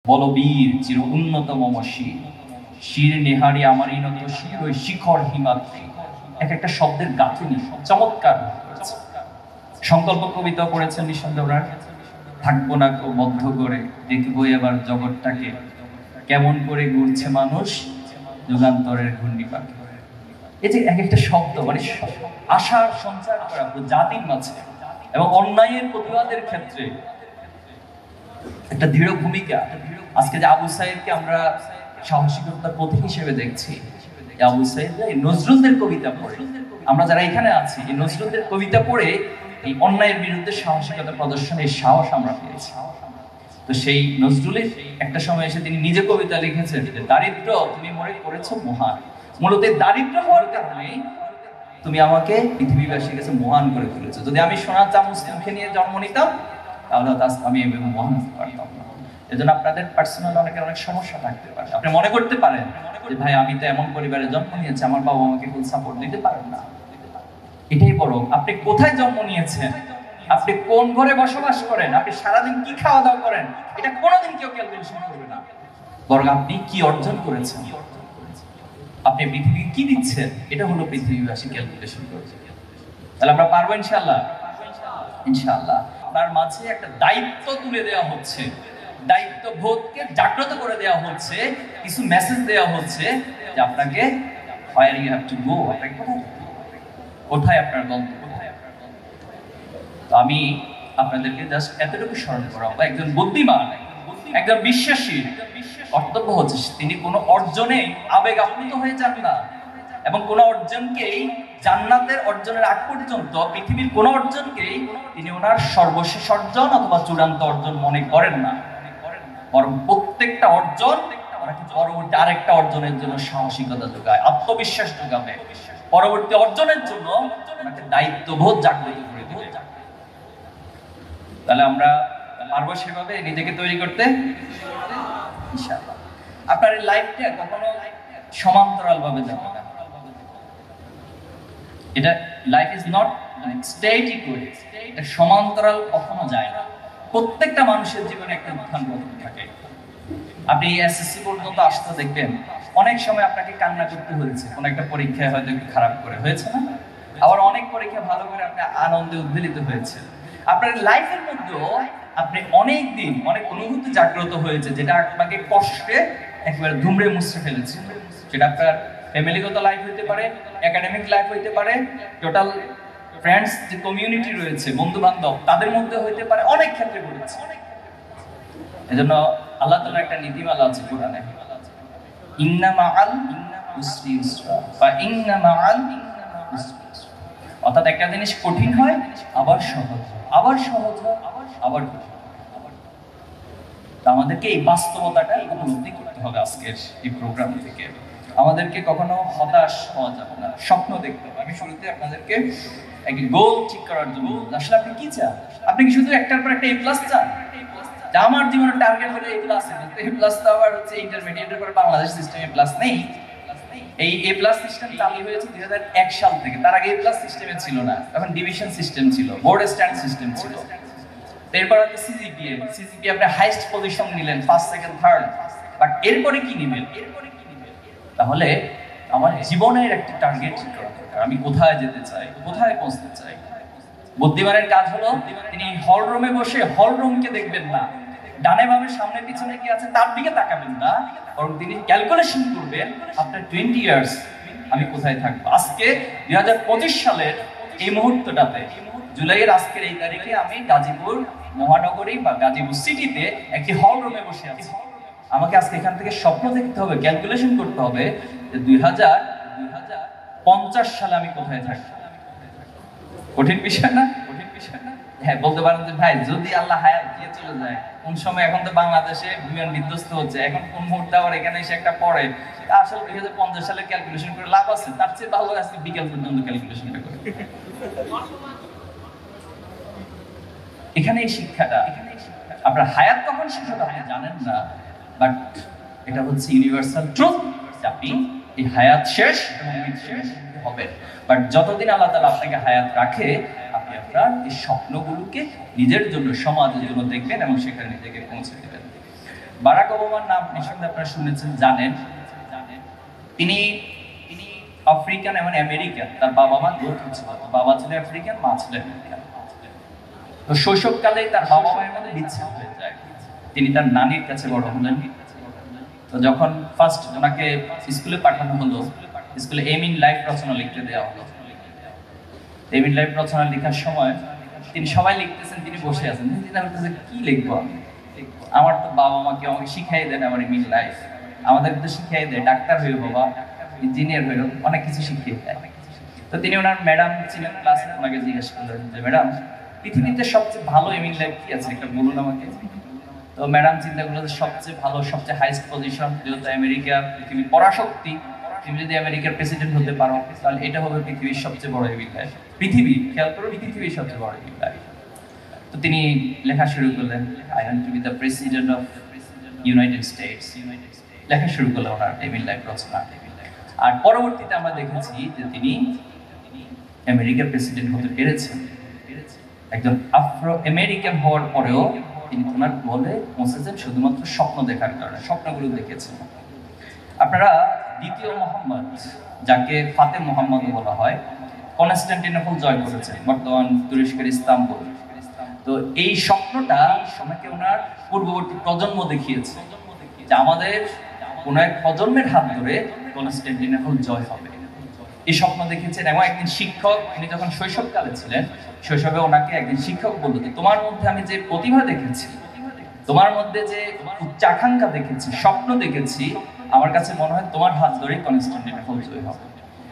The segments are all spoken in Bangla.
বলবীর চির উন্নতম শির, শির নেহারি আমারই নত শির ওই শিখর হিমাদ্রি। এক একটা শব্দের গাঁথুনি চমৎকার করেছে। সংকল্প কবিতা পড়েছেন নিঃসন্দেহ ওনার। থাকবো না বদ্ধ করে, দেখবো এবার জগৎটাকে কেমন করে ঘুরছে মানুষ যুগান্তরের ঘূর্ণিপাকে। এই যে এক একটা শব্দ মানে আশার সঞ্চার করা জাতির মাঝে এবং অন্যায়ের প্রতিবাদের ক্ষেত্রে একটা দৃঢ় ভূমিকা। আজকে যে আবু সাইদকে আমরা সাহসিকতার প্রতীক হিসেবে দেখছি, আবু সাইদ নজরুলদের কবিতা পড়ে, আমরা যারা এখানে আছি এই নজরুলদের কবিতা পড়ে এই অন্যায়ের বিরুদ্ধে সাহসিকতা প্রদর্শনের সাহস আমরা পেয়েছি। তো সেই নজরুলের একটা সময় এসে তিনি নিজে কবিতা লিখেছেন, দারিদ্র তুমি মনে করেছো মহান। মূলত দারিদ্র হওয়ার কারণে তুমি আমাকে পৃথিবীবাসীর কাছে মহান করে তুলেছো। যদি আমি সোনার চামচ মুখে নিয়ে জন্ম নিতাম তাহলে আমি মহান হতে পারতাম না। এজন্য আপনাদের পার্সোনাল অনেক সমস্যা থাকতে পারে। আপনি মনে করতে পারেন যে ভাই আমি তো এমন পরিবারে জন্ম নিয়েছি, আমার বাবা আমাকে ফুল সাপোর্ট দিতে পারেন না। এটাই বরং আপনি কোথায় জন্ম নিয়েছেন, আপনি কোন ঘরে বসবাস করেন, আপনি সারাদিন কি খাওয়া দাওয়া করেন, এটা কোনোদিন কেউ ক্যালকুলেশন করবে না। বরং আপনি কি অর্জন করেছেন, আপনি পৃথিবীকে কি দিচ্ছেন, এটা হলো পৃথিবীবাসী ক্যালকুলেশন করছে। তাহলে আমরা পারবো ইনশাআল্লাহ। ইনশাআল্লাহ আপনার মাঝে একটা দায়িত্ব তুলে দেওয়া হচ্ছে, দায়িত্ববোধকে জাগ্রত করে দেওয়া হচ্ছে, কিছু মেসেজ দেওয়া হচ্ছে যে আপনাকে where you have to go, আপনাকে কোথায় আপনার গন্তব্য। তো আমি আপনাদেরকে জাস্ট এতটুকু স্মরণ করাবো, একজন বুদ্ধিমান, একজন বিশ্বাসী কর্তব্য হচ্ছে তিনি কোনো অর্জনে আবেগ আপ্লুত হয়ে যান না এবং কোনো অর্জনকেই জান্নাতের অর্জনের আগ পর্যন্ত পৃথিবীর কোনো অর্জনকেই তিনি ওনার সর্বশেষ অর্জন অথবা চূড়ান্ত অর্জন মনে করেন না। বরং প্রত্যেকটা অর্জন পরবর্তী আরেকটা অর্জনের জন্য সাহসিকতা যোগায়, আত্মবিশ্বাস যোগাবে, পরবর্তী অর্জনের জন্য ওনাকে দায়িত্ববোধ জাগ্রত করে দেবে। তাহলে আমরা পারবো সেভাবে নিজেকে তৈরি করতে ইনশাআল্লাহ। আপনার এই লাইফটা কখনো সমান্তরাল ভাবে যাবে না। এটা life is not static way, এটা সমান্তরাল কখনো যায় না। প্রত্যেকটা মানুষের জীবনে একটা উত্থান পতন থাকে। আপনি এসএসসি পর্যন্ত আসতে দেখবেন অনেক সময় আপনাকে কান্না করতে হয়েছে, কোন একটা পরীক্ষায় হয়তো একটু খারাপ করে হয়েছে না, আবার অনেক পরীক্ষা ভালো করে আপনি আনন্দে উদ্বেলিত হয়েছে। আপনার লাইফের মধ্যেও আপনি অনেক দিন অনেক অনুভূতি জাগ্রত হয়েছে যেটা আপনাকে কষ্টে একেবারে ধুমড়ে মুছড়ে ফেলেছে। সেটা আপনার ফ্যামিলিগত লাইফ হইতে পারে, একাডেমিক লাইফ হইতে পারে, টোটাল ফ্রেন্ডস যে কমিউনিটি রয়েছে, বন্ধু বান্ধব, তাদের মধ্যে হইতে পারে, অনেক ক্ষেত্রে ঘটেছে। এজন্য আল্লাহ তাআলার একটা নীতিমালা আছে কোরআনে, ইন্না মাআল উসরি ইউসরা বা ইন্না মাআল উসরি ইউসরা। অর্থাৎ একটা জিনিস কঠিন হয় আবার সহজ হয়, আবার সহজ হয়, আবার কঠিন। আমাদেরকে এই বাস্তবতাটা উপলব্ধি করতে হবে আজকের এই প্রোগ্রাম থেকে। আমাদেরকে কখনো হতাশ হওয়া যাবে না, স্বপ্ন দেখতে হবে। আমি শুরুতে আপনাদেরকে একটা গোল ঠিক করার জন্য, আসলে আপনি কি চান? আপনি কি শুধু একটার পর একটা এ প্লাস চান? আমার জীবনের টার্গেট হলো এ প্লাস, এ প্লাস তো আবার হচ্ছে ইন্টারমিডিয়েটের পরে বাংলাদেশ সিস্টেমে প্লাস নেই। এই এ প্লাস সিস্টেম চালু হয়েছে 2001 সাল থেকে। তার আগে এ প্লাস সিস্টেমে ছিল না, তখন ডিভিশন সিস্টেম ছিল, বোর্ড স্ট্যান্ড সিস্টেম ছিল। এরপর হচ্ছে সিজিপিএ, সিজিপিএ আপনি হাইয়েস্ট পজিশন নিলেন, ফার্স্ট সেকেন্ড থার্ড, বাট এরপরে কি নেবেন? তাহলে আমার জীবনের একটা টার্গেট ঠিক করা দরকার। আমি কোথায় যেতে চাই, কোথায় পৌঁছতে চাই। বুদ্ধিমানের কাজ হলো তিনি হল রুমে বসে হল রুমকে দেখবেন না, ডানে বামে সামনে পিছনে কি আছে তার দিকে তাকাবেন না, বরং তিনি ক্যালকুলেশন করবেন আপনার 20 ইয়ার্স আমি কোথায় থাকবো। আজকে 2025 সালের এই মুহূর্তটাতে, জুলাইয়ের আজকের এই তারিখে আমি গাজীপুর মহানগরী বা গাজীপুর সিটিতে একটি হল রুমে বসে আছি। আমাকে আজকে এখান থেকে স্বপ্ন দেখতে হবে, ক্যালকুলেশন করতে হবে যে 2050 সালে আমি কোথায় থাকবো। কঠিন বিষয় না? কঠিন বিষয় না? হ্যাঁ, বলতে পারেন যে ভাই যদি আল্লাহ হায়াত দিয়ে চলে যায় কোন সময়, এখন তো বাংলাদেশে বিমান বিধ্বস্ত হচ্ছে, এখন কোন মুহূর্তে আবার এখানে এসে একটা পড়ে, আসলে 2050 সালে ক্যালকুলেশন করে লাভ আছে? তার চেয়ে ভালো আজকে বিকেল পর্যন্ত ক্যালকুলেশনটা করে। এখানে এই শিক্ষাটা, আপনার হায়াত কখন শেষ হবে আপনি জানেন না, বাট এটা হচ্ছে ইউনিভার্সাল ট্রুথ। আপনি এই হায়াত শেষ এবং মৃত্যু শেষ হবে, বাট যতদিন আল্লাহ তাআলা আপনাকে হায়াত রাখে আপনি আপনার এই স্বপ্নগুলোকে নিজের জন্য, সমাজের জন্য দেখবেন এবং সেখানে নিজেকে পৌঁছে দেবেন। বারাক ওবামার নাম নিঃসন্দেহে আপনারা শুনেছেন, জানেন। তিনি আফ্রিকান এবং আমেরিকান, তার বাবা মা দুটো ছিল, বাবা ছিল আফ্রিকান, মা ছিল আমেরিকান। তো শৈশবকালেই তার বাবা মায়ের মধ্যে বিচ্ছেদ হয়ে যায়। তিনি তার নানির কাছে বড় হলেন। তো যখন ফার্স্ট ওনাকে স্কুলে পাঠানো হলো, স্কুলে এম ইন লাইফ রচনা লিখতে দেওয়া হলো। এম ইন লাইফ রচনা লেখার সময় তিনি সবাই লিখতেছেন, তিনি বসে আছেন, চিন্তা করতেছেন কি লিখবো আমি। আমার তো বাবা মাকে আমাকে শিখাই দেন আমার এম ইন লাইফ, আমাদের তো শিখাই দেয় ডাক্তার হয়ে বাবা, ইঞ্জিনিয়ার হয়ে অনেক কিছু শিখিয়ে দেয়। তো তিনি ওনার ম্যাডাম ছিলেন ক্লাসে, ওনাকে জিজ্ঞেস করলেন যে ম্যাডাম, পৃথিবীতে সবচেয়ে ভালো এম ইন লাইফ কি আছে একটা বলুন আমাকে। তো ম্যাডাম চিন্তা করলো যে সবচেয়ে ভালো, সবচেয়ে হাইস্ট পজিশন, যেহেতু আমেরিকা পৃথিবীর পরাশক্তি, তুমি যদি আমেরিকার প্রেসিডেন্ট হতে পারো তাহলে এটা হবে পৃথিবীর সবচেয়ে বড় এম ইন লাইফ। পৃথিবী, খেয়াল করো, পৃথিবীর সবচেয়ে বড় এম ইন লাইফ। তো তিনি লেখা শুরু করলেন, I want to B the president of United states. লেখা শুরু করলেন ওনার এম ইন লাইফ রচনা। আর পরবর্তীতে আমরা দেখেছি যে তিনি আমেরিকার প্রেসিডেন্ট হতে পেরেছেন। একজন আফ্রো আমেরিকান হওয়ার পরেও তিনি ওনার বলে পৌঁছেছেন শুধুমাত্র স্বপ্ন দেখার কারণে, স্বপ্নগুলো দেখেছেন। আপনারা দ্বিতীয় মোহাম্মদ, যাকে ফাতে মোহাম্মদ বলা হয়, কনস্টান্টিনোপল জয় করেছেন, বর্তমান তুরস্কের ইস্তাম্বুল। তো এই স্বপ্নটা আমাকে ওনার পূর্ববর্তী প্রজন্ম দেখিয়েছে যে আমাদের কোন এক প্রজন্মের হাত ধরে কনস্টান্টিনোপল জয় হবে। এই স্বপ্ন দেখেছেন। এবং একদিন শিক্ষক, উনি যখন শৈশবকালে ছিলেন, শৈশবে ওনাকে একদিন শিক্ষক বলল যে তোমার মধ্যে আমি যে প্রতিভা দেখেছি, তোমার মধ্যে যে উচ্চাকাঙ্ক্ষা দেখেছি, স্বপ্ন দেখেছি, আমার কাছে মনে হয় তোমার হাত ধরে কনস্টান্টিনোপল জয় হবে।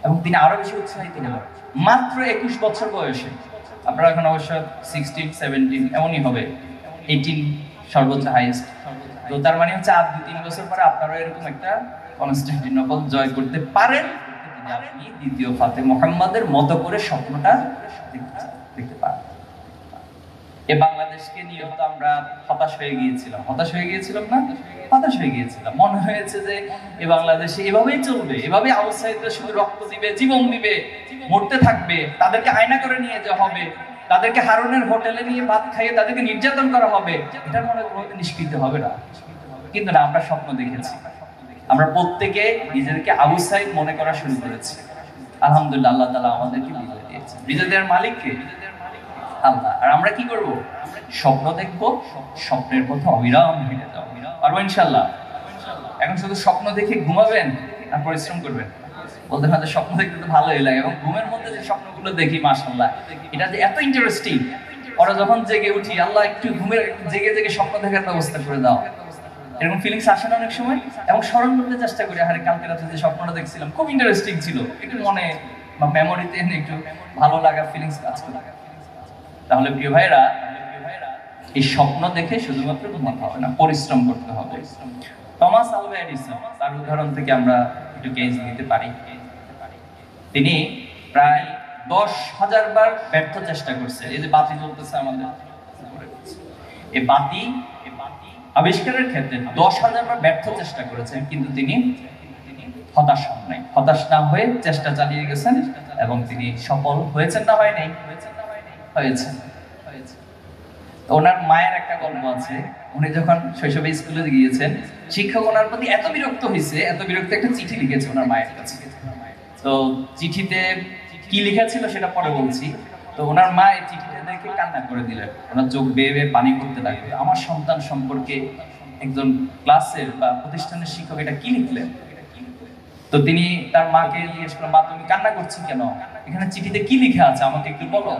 এবং তিনি আরো বেশি উৎসাহিত হলেন। মাত্র 21 বছর বয়সে, আপনারা এখন অবশ্য 16, 17 এমনই হবে, 18 সর্বোচ্চ হাইয়েস্ট। তো তার মানে হচ্ছে আর 2-3 বছর পরে আপনারা এরকম একটা কনস্টান্টিনোপল জয় করতে পারেন যদি আপনি দ্বিতীয় ফাতে মোহাম্মদের মতো করে স্বপ্নটা দেখতে পারেন। এ বাংলাদেশকে নিয়ে তো আমরা হতাশ হয়ে গিয়েছিলাম না? হতাশ হয়ে গিয়েছিলাম। মনে হয়েছে যে এ বাংলাদেশে এভাবেই চলবে, এভাবে আউটসাইডাররা শুধু রক্ত দিবে, জীবন দিবে, মরতে থাকবে, তাদেরকে আয়না করে নিয়ে যাওয়া হবে, তাদেরকে হারুনের হোটেলে নিয়ে ভাত খাইয়ে তাদেরকে নির্যাতন করা হবে, এটার মনে কোনোদিন নিষ্কৃত হবে না। কিন্তু না, আমরা স্বপ্ন দেখেছি। আমরা প্রত্যেকে নিজেদেরকে আউটসাইড মনে করা শুরু করেছি। আলহামদুলিল্লাহ, আল্লাহ তাআলা আমাদেরকে বিজয় দিয়েছেন। বিজয় দেওয়ার মালিক কে? আল্লাহ। আর আমরা কি করব? স্বপ্ন দেখব, স্বপ্নের পথে অবিরাম হেঁটে যাব। পারবো ইনশাআল্লাহ? এখন শুধু স্বপ্ন দেখে ঘুমাবেন না পরিশ্রম করবেন? বলতে হয় যে স্বপ্ন দেখতে তো ভালোই লাগে, এবং ঘুমের মধ্যে যে স্বপ্নগুলো দেখি মাশাআল্লাহ, এটা যে এত ইন্টারেস্টিং। ওরা যখন জেগে উঠি, আল্লাহ একটু ঘুমের জেগে জেগে স্বপ্ন দেখার ব্যবস্থা করে দাও, এরকম ফিলিংস আসে না অনেক সময়? এবং স্মরণ করতে চেষ্টা করি, আরে কালকে রাতে যে স্বপ্নটা দেখছিলাম খুব ইন্টারেস্টিং ছিল, একটু মনে বা মেমোরিতে একটু ভালো লাগা ফিলিংস কাজ করে। তাহলে প্রিয় ভাইরা, এই স্বপ্ন দেখে শুধুমাত্র ঘুমাতে হবে না, পরিশ্রম করতে হবে। টমাস আলভা এডিসন, তার উদাহরণ থেকে আমরা একটু কেস নিতে পারি। তিনি প্রায় 10,000 বার ব্যর্থ চেষ্টা করছে। এই যে বাতি জ্বলতেছে আমাদের, এই বাতি আবিষ্কারের ক্ষেত্রে 10,000 বার ব্যর্থ চেষ্টা করেছেন, কিন্তু তিনি হতাশ হন নাই। হতাশ না হয়ে চেষ্টা চালিয়ে গেছেন, এবং তিনি সফল হয়েছেন না হয় নাই? হয়েছে। ওনার মায়ের একটা গল্প আছে। উনি যখন শৈশবে স্কুলে গিয়েছেন, শিক্ষক ওনার প্রতি এত বিরক্ত হয়েছে, এত বিরক্ত, একটা চিঠি লিখেছে ওনার মায়ের কাছে। তো চিঠিতে কি লেখা ছিল সেটা পরে বলছি। তো ওনার মা এই চিঠিটা দেখে কান্না করে দিলেন, ওনার চোখ বেয়ে বেয়ে পানি পড়তে লাগলো। আমার সন্তান সম্পর্কে একজন ক্লাসের বা প্রতিষ্ঠানের শিক্ষক এটা কি লিখলেন? তো তিনি তার মাকে জিজ্ঞেস করলেন, মা তুমি কান্না করছো কেন? এখানে চিঠিতে কি লেখা আছে আমাকে একটু বলো।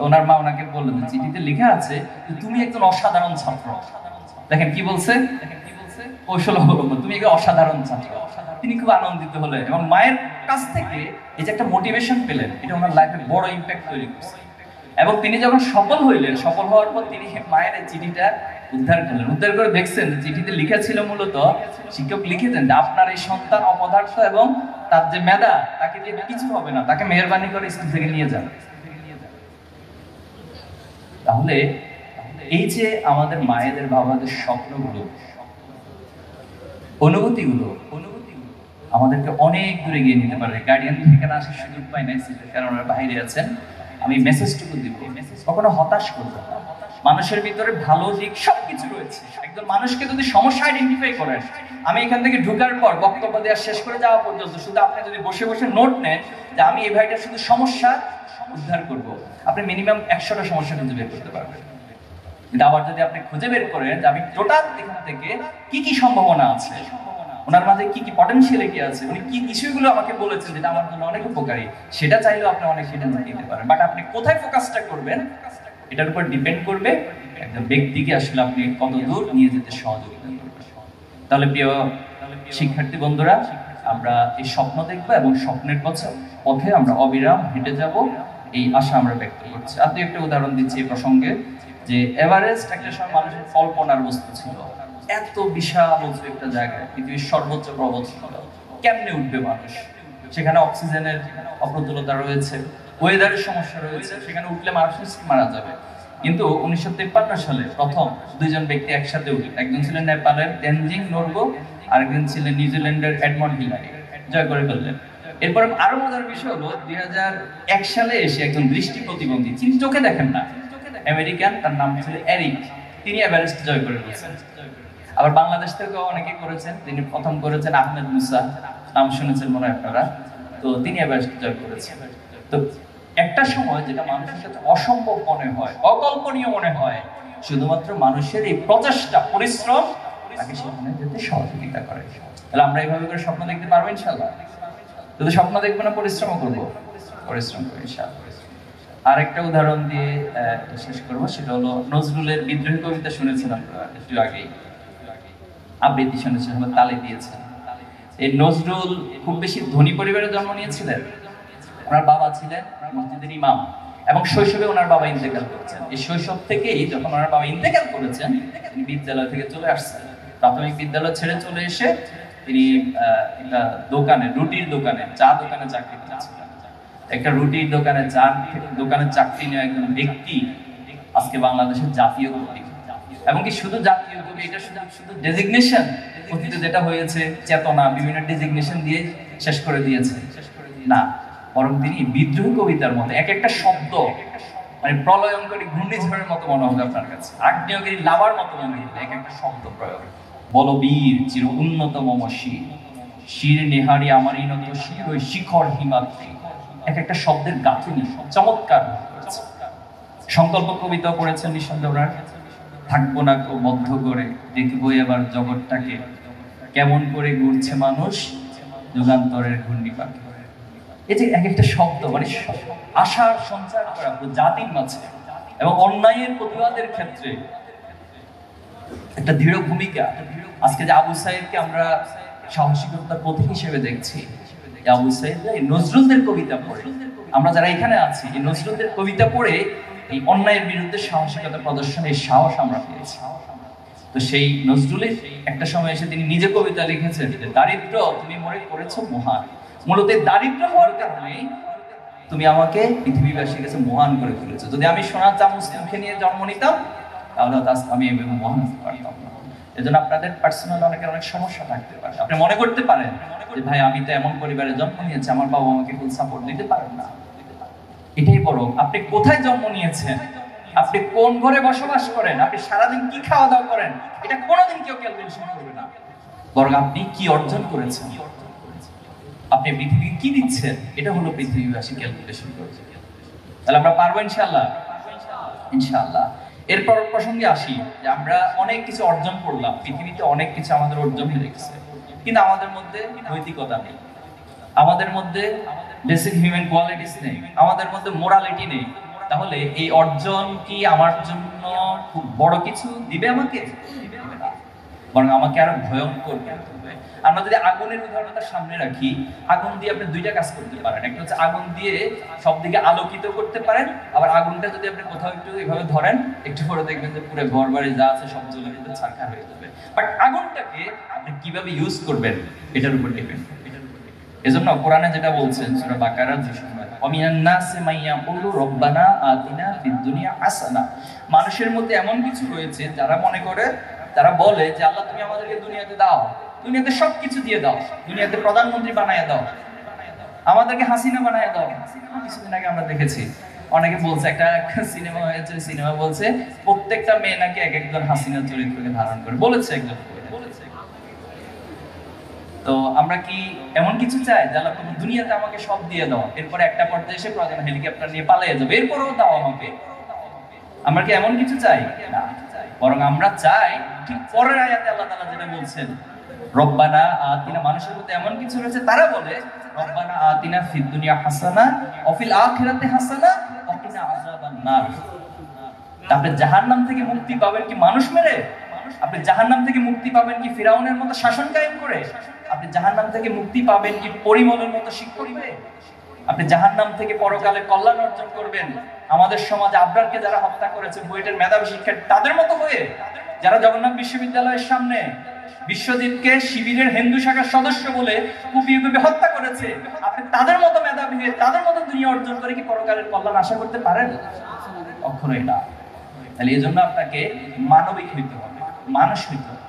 ওনার মা ওনাকে বললেন, চিঠিতে লেখা আছে যে তুমি একজন অসাধারণ ছাত্র। দেখেন কি বলছে, কৌশল অবলম্বন, তুমি একজন অসাধারণ ছাত্র। তিনি খুব আনন্দিত হলেন, এবং মায়ের কাছ থেকে এই যে একটা মোটিভেশন পেলেন, এটা ওনার লাইফে বড় ইম্প্যাক্ট তৈরি করছে। এবং তিনি যখন সফল হইলেন, সফল হওয়ার পর তিনি মায়ের চিঠিটা উদ্ধার করলেন। উদ্ধার করে দেখছেন চিঠিতে লেখা ছিল, মূলত শিক্ষক লিখেছেন যে আপনার এই সন্তান অপদার্থ, এবং তার যে মেধা, তাকে দিয়ে কিছু হবে না, তাকে মেহেরবানি করে স্কুল থেকে নিয়ে যান। তাহলে এই যে আমাদের মায়েদের, বাবাদের স্বপ্নগুলো, অনুভূতিগুলো আমাদেরকে অনেক দূরে গিয়ে নিতে পারে। গার্ডিয়ান থেকে আসার সুযোগ পাই নাই, কারণ ওরা বাইরে আছেন। আমি মেসেজটুকু দিব, কখনো হতাশ করবেন না। মানুষের ভিতরে ভালো দিক সবকিছু রয়েছে। একজন মানুষকে যদি সমস্যা আইডেন্টিফাই করেন, আমি এখান থেকে ঢুকার পর বক্তব্য দেওয়া শেষ করে যাওয়া পর্যন্ত শুধু আপনি যদি বসে বসে নোট নেন যে আমি এই ভাইটার শুধু সমস্যা উদ্ধার করব, আপনি মিনিমাম 100টা সমস্যা খুঁজে বের করতে পারবেন। কিন্তু আবার যদি আপনি খুঁজে বের করেন যে আমি টোটাল এখান থেকে কি কি সম্ভাবনা আছে, ওনার মাঝে কি কি পটেনশিয়ালিটি আছে, উনি কি বিষয়গুলো আমাকে বলেছেন যেটা আমার জন্য অনেক উপকারী, সেটা চাইলেও আপনি অনেক সেটা নিতে পারেন। বাট আপনি কোথায় ফোকাসটা করবেন এটার উপর ডিপেন্ড করবে একজন ব্যক্তিকে আসলে আপনি কত দূর নিয়ে যেতে সহযোগিতা করবেন। তাহলে প্রিয় শিক্ষার্থী বন্ধুরা, আমরা এই স্বপ্ন দেখবো এবং স্বপ্নের পথে আমরা অবিরাম হেঁটে যাব, এই আশা আমরা ব্যক্ত করছি। আপনি একটা উদাহরণ দিচ্ছি এই প্রসঙ্গে, যে এভারেস্ট একটা সময় মানুষের কল্পনার বস্তু ছিল। এত বিশাল উঁচু একটা জায়গায়, পৃথিবীর সর্বোচ্চ পর্বত ছিল, কেমনে উঠবে মানুষ? সেখানে অক্সিজেনের অপ্রতুলতা রয়েছে, ওয়েদারের সমস্যা রয়েছে, সেখানে উঠলে মানুষ মারা যাবে। কিন্তু 1953 সালে প্রথম দুইজন ব্যক্তি একসাথে উঠলেন। একজন ছিলেন নেপালের তেনজিং নোরগে, আরেকজন ছিলেন নিউজিল্যান্ডের এডমন্ড হিলারি, জয় করে ফেললেন। এরপর আরো মজার বিষয় হলো 2001 সালে এসে একজন দৃষ্টি প্রতিবন্ধী, তিনি চোখে দেখেন না, আমেরিকান, তার নাম ছিল এরিক, তিনি এভারেস্ট জয় করে ফেলেছেন। আবার বাংলাদেশ থেকেও অনেকে করেছেন, তিনি প্রথম করেছেন আহমেদ মুসা, নাম শুনেছেন মনে হয় আপনারা, তো তিনি এভারেস্ট জয় করেছেন। তো একটা সময় যেটা মানুষের সাথে অসম্ভব মনে হয়, অকল্পনীয় মনে হয়, শুধুমাত্র মানুষের এই প্রচেষ্টা, পরিশ্রম তাকে সেখানে যেতে সহযোগিতা করে। তাহলে আমরা এইভাবে করে স্বপ্ন দেখতে পারবো ইনশাআল্লাহ। শুধু স্বপ্ন দেখবো না, পরিশ্রমও করবো, পরিশ্রম করবো ইনশাআল্লাহ। আরেকটা উদাহরণ দিয়ে শেষ করবো, সেটা হলো নজরুলের বিদ্রোহী কবিতা শুনেছেন আপনারা একটু আগেই, আবৃত্তি শুনেছেন, তালে দিয়েছেন। এই নজরুল খুব বেশি ধনী পরিবারে জন্ম নিয়েছিলেন। ওনার বাবা ছিলেন মসজিদের ইমাম এবং শৈশবে ওনার বাবা ইন্তেকাল করেছেন। এই শৈশব থেকেই যখন ওনার বাবা ইন্তেকাল করেছেন, তিনি বিদ্যালয় থেকে চলে আসছেন। প্রাথমিক বিদ্যালয় ছেড়ে চলে এসে তিনি একটা দোকানে, রুটির দোকানে, চা দোকানে চাকরি করেছিলেন। একটা রুটির দোকানে চাকরি নেওয়া একজন ব্যক্তি আজকে বাংলাদেশের জাতীয় কবি। এবং কি শুধু জাতীয় কবি, এটা শুধু ডেজিগনেশন, অতীতে যেটা হয়েছে চেতনা, বিভিন্ন ডেজিগনেশন দিয়ে শেষ করে দিয়েছে না, বরং তিনি বিদ্রোহী কবিতার মতো এক একটা শব্দ মানে প্রলয়ঙ্করী ঘূর্ণিঝড়ের মতো মনে হবে আপনার কাছে, আগ্নেয়গিরি লাভার মতো মনে হবে এক একটা শব্দ প্রয়োগ। বলবীর চির উন্নত মম শির নেহারি আমারই নত শির ওই শিখর হিমাদ্রি, এক একটা শব্দের গাঁথুনি চমৎকার করেছে। সংকল্প কবিতা পড়েছেন নিঃসন্দেহ, থাকবো না বদ্ধ করে, দেখবো এবার জগৎটাকে কেমন করে ঘুরছে মানুষ যুগান্তরের ঘূর্ণিপাকে। এই যে এক একটা শব্দ মানে আশার সঞ্চার করা জাতির মাঝে এবং অন্যায়ের প্রতিবাদের ক্ষেত্রে একটা দৃঢ় ভূমিকা। আজকে যে আবু সাইদকে আমরা সাহসিকতার প্রতীক হিসেবে দেখছি, আবু সাইদ নজরুলদের কবিতা পড়ে, আমরা যারা এখানে আছি এই নজরুলদের কবিতা পড়ে এই অন্যায়ের বিরুদ্ধে সাহসিকতা প্রদর্শনের সাহস আমরা পেয়েছি। তো সেই নজরুলের একটা সময় এসে তিনি নিজে কবিতা লিখেছেন, দারিদ্র তুমি মনে করেছো মহান, মূলত দারিদ্র হওয়ার কারণে তুমি আমাকে পৃথিবীবাসীর কাছে মহান করে তুলেছো। যদি আমি সোনার চামচ মুখে নিয়ে জন্ম নিতাম তাহলে আমি এভাবে মহান হতে পারতাম না। এজন্য আপনাদের পার্সোনাল অনেক সমস্যা থাকতে পারে। আপনি মনে করতে পারেন যে ভাই আমি তো এমন পরিবারে জন্ম নিয়েছি, আমার বাবা আমাকে ফুল সাপোর্ট দিতে পারেন না। এটাই বরং আপনি কোথায় জন্ম নিয়েছেন, আপনি কোন ঘরে বসবাস করেন, আপনি সারাদিন কি খাওয়া দাওয়া করেন, এটা কোনোদিন কেউ ক্যালকুলেশন করবে না। বরং আপনি কি অর্জন করেছেন, আপনি পৃথিবী কি দিচ্ছেন, এটা হলো পৃথিবীবাসী ক্যালকুলেশন করছে। তাহলে আমরা পারবো ইনশাআল্লাহ, ইনশাআল্লাহ। এরপর প্রসঙ্গে আসি যে আমরা অনেক কিছু অর্জন করলাম, পৃথিবীতে অনেক কিছু আমাদের অর্জন হয়ে গেছে, কিন্তু আমাদের মধ্যে নৈতিকতা নেই, আমাদের মধ্যে বেসিক হিউম্যান কোয়ালিটিস নেই, আমাদের মধ্যে মোরালিটি নেই। তাহলে এই অর্জন কি আমার জন্য খুব বড় কিছু দিবে আমাকে? বরং আমাকে আরো ভয়ঙ্কর করবে। আমরা যদি আগুনের উদাহরণটা সামনে রাখি, আগুন দিয়ে আপনি দুইটা কাজ করতে পারেন। একটা হচ্ছে আগুন দিয়ে সব দিকে আলোকিত করতে পারেন, আবার আগুনটা যদি আপনি কোথাও একটু এভাবে ধরেন, একটু পরে দেখবেন যে পুরো ঘর বাড়ি যা আছে সব জ্বলে কিন্তু ছারখার হয়ে যাবে। বাট আগুনটাকে আপনি কিভাবে ইউজ করবেন এটার উপর ডিপেন্ড। এজন্য কোরআনে যেটা বলছেন সূরা বাকারার 209, ওয়ামিনান নাসি মাইয়াকুলু রব্বানা আতিনা ফিদ দুনিয়া হাসানা, মানুষের মধ্যে এমন কিছু রয়েছে যারা মনে করে, যারা বলে যে আল্লাহ তুমি আমাদেরকে দুনিয়াতে দাও, দুনিয়াতে সবকিছু দিয়ে দাও, দুনিয়াতে প্রধানমন্ত্রী বানায় দাও, আমাদেরকে হাসিনা বানায় দাও। কিছুদিন আগে আমরা দেখেছি অনেকে বলছে একটা সিনেমা হয়েছে, সিনেমা বলছে প্রত্যেকটা মেয়ে নাকি এক একজন হাসিনার চরিত্রকে ধারণ করে, বলেছে একজন। তো আমরা কি এমন কিছু চাই যে আল্লাহ তুমি দুনিয়াতে আমাকে সব দিয়ে দাও, এরপরে একটা পর্যায়ে এসে প্রয়োজন হেলিকপ্টার নিয়ে পালিয়ে যাবে, এরপরেও দাও আমাকে? আমরা কি এমন কিছু চাই না? বরং আমরা চাই ঠিক পরের আয়াতে আল্লাহ তাআলা যেটা বলছেন, রব্বানা আতিনা, মানুষের মধ্যে এমন কিছু রয়েছে তারা বলে রব্বানা আতিনা ফিদ দুনিয়া হাসানা ওয়া ফিল আখিরাতি হাসানা ওয়া কিনা আযাবান নার। আপনি জাহান্নাম থেকে মুক্তি পাবেন কি মানুষ মেরে? আপনি জাহান্নাম থেকে মুক্তি পাবেন কি ফিরাউনের মতো শাসন কায়েম করে? আপনি জাহান্নাম থেকে মুক্তি পাবেন কি পরিমলের মতো শিক্ষক হয়ে? আপনি জাহান্নাম থেকে পরকালে কল্যাণ অর্জন করবেন আমাদের সমাজে আবরারকে যারা হত্যা করেছে, বুয়েটের মেধাবী শিক্ষার্থী তাদের মতো হয়ে, যারা জগন্নাথ বিশ্ববিদ্যালয়ের সামনে বিশ্বজিৎকে শিবিরের হিন্দু শাখার সদস্য বলে কুপিয়ে কুপিয়ে হত্যা করেছে, আপনি তাদের মতো মেধাবী হয়ে তাদের মতো দুনিয়া অর্জন করে কি পরকালের কল্যাণ আশা করতে পারেন? কখনোই না। তাহলে এই জন্য আপনাকে মানবিক হইতে হবে, মানুষ হইতে হবে।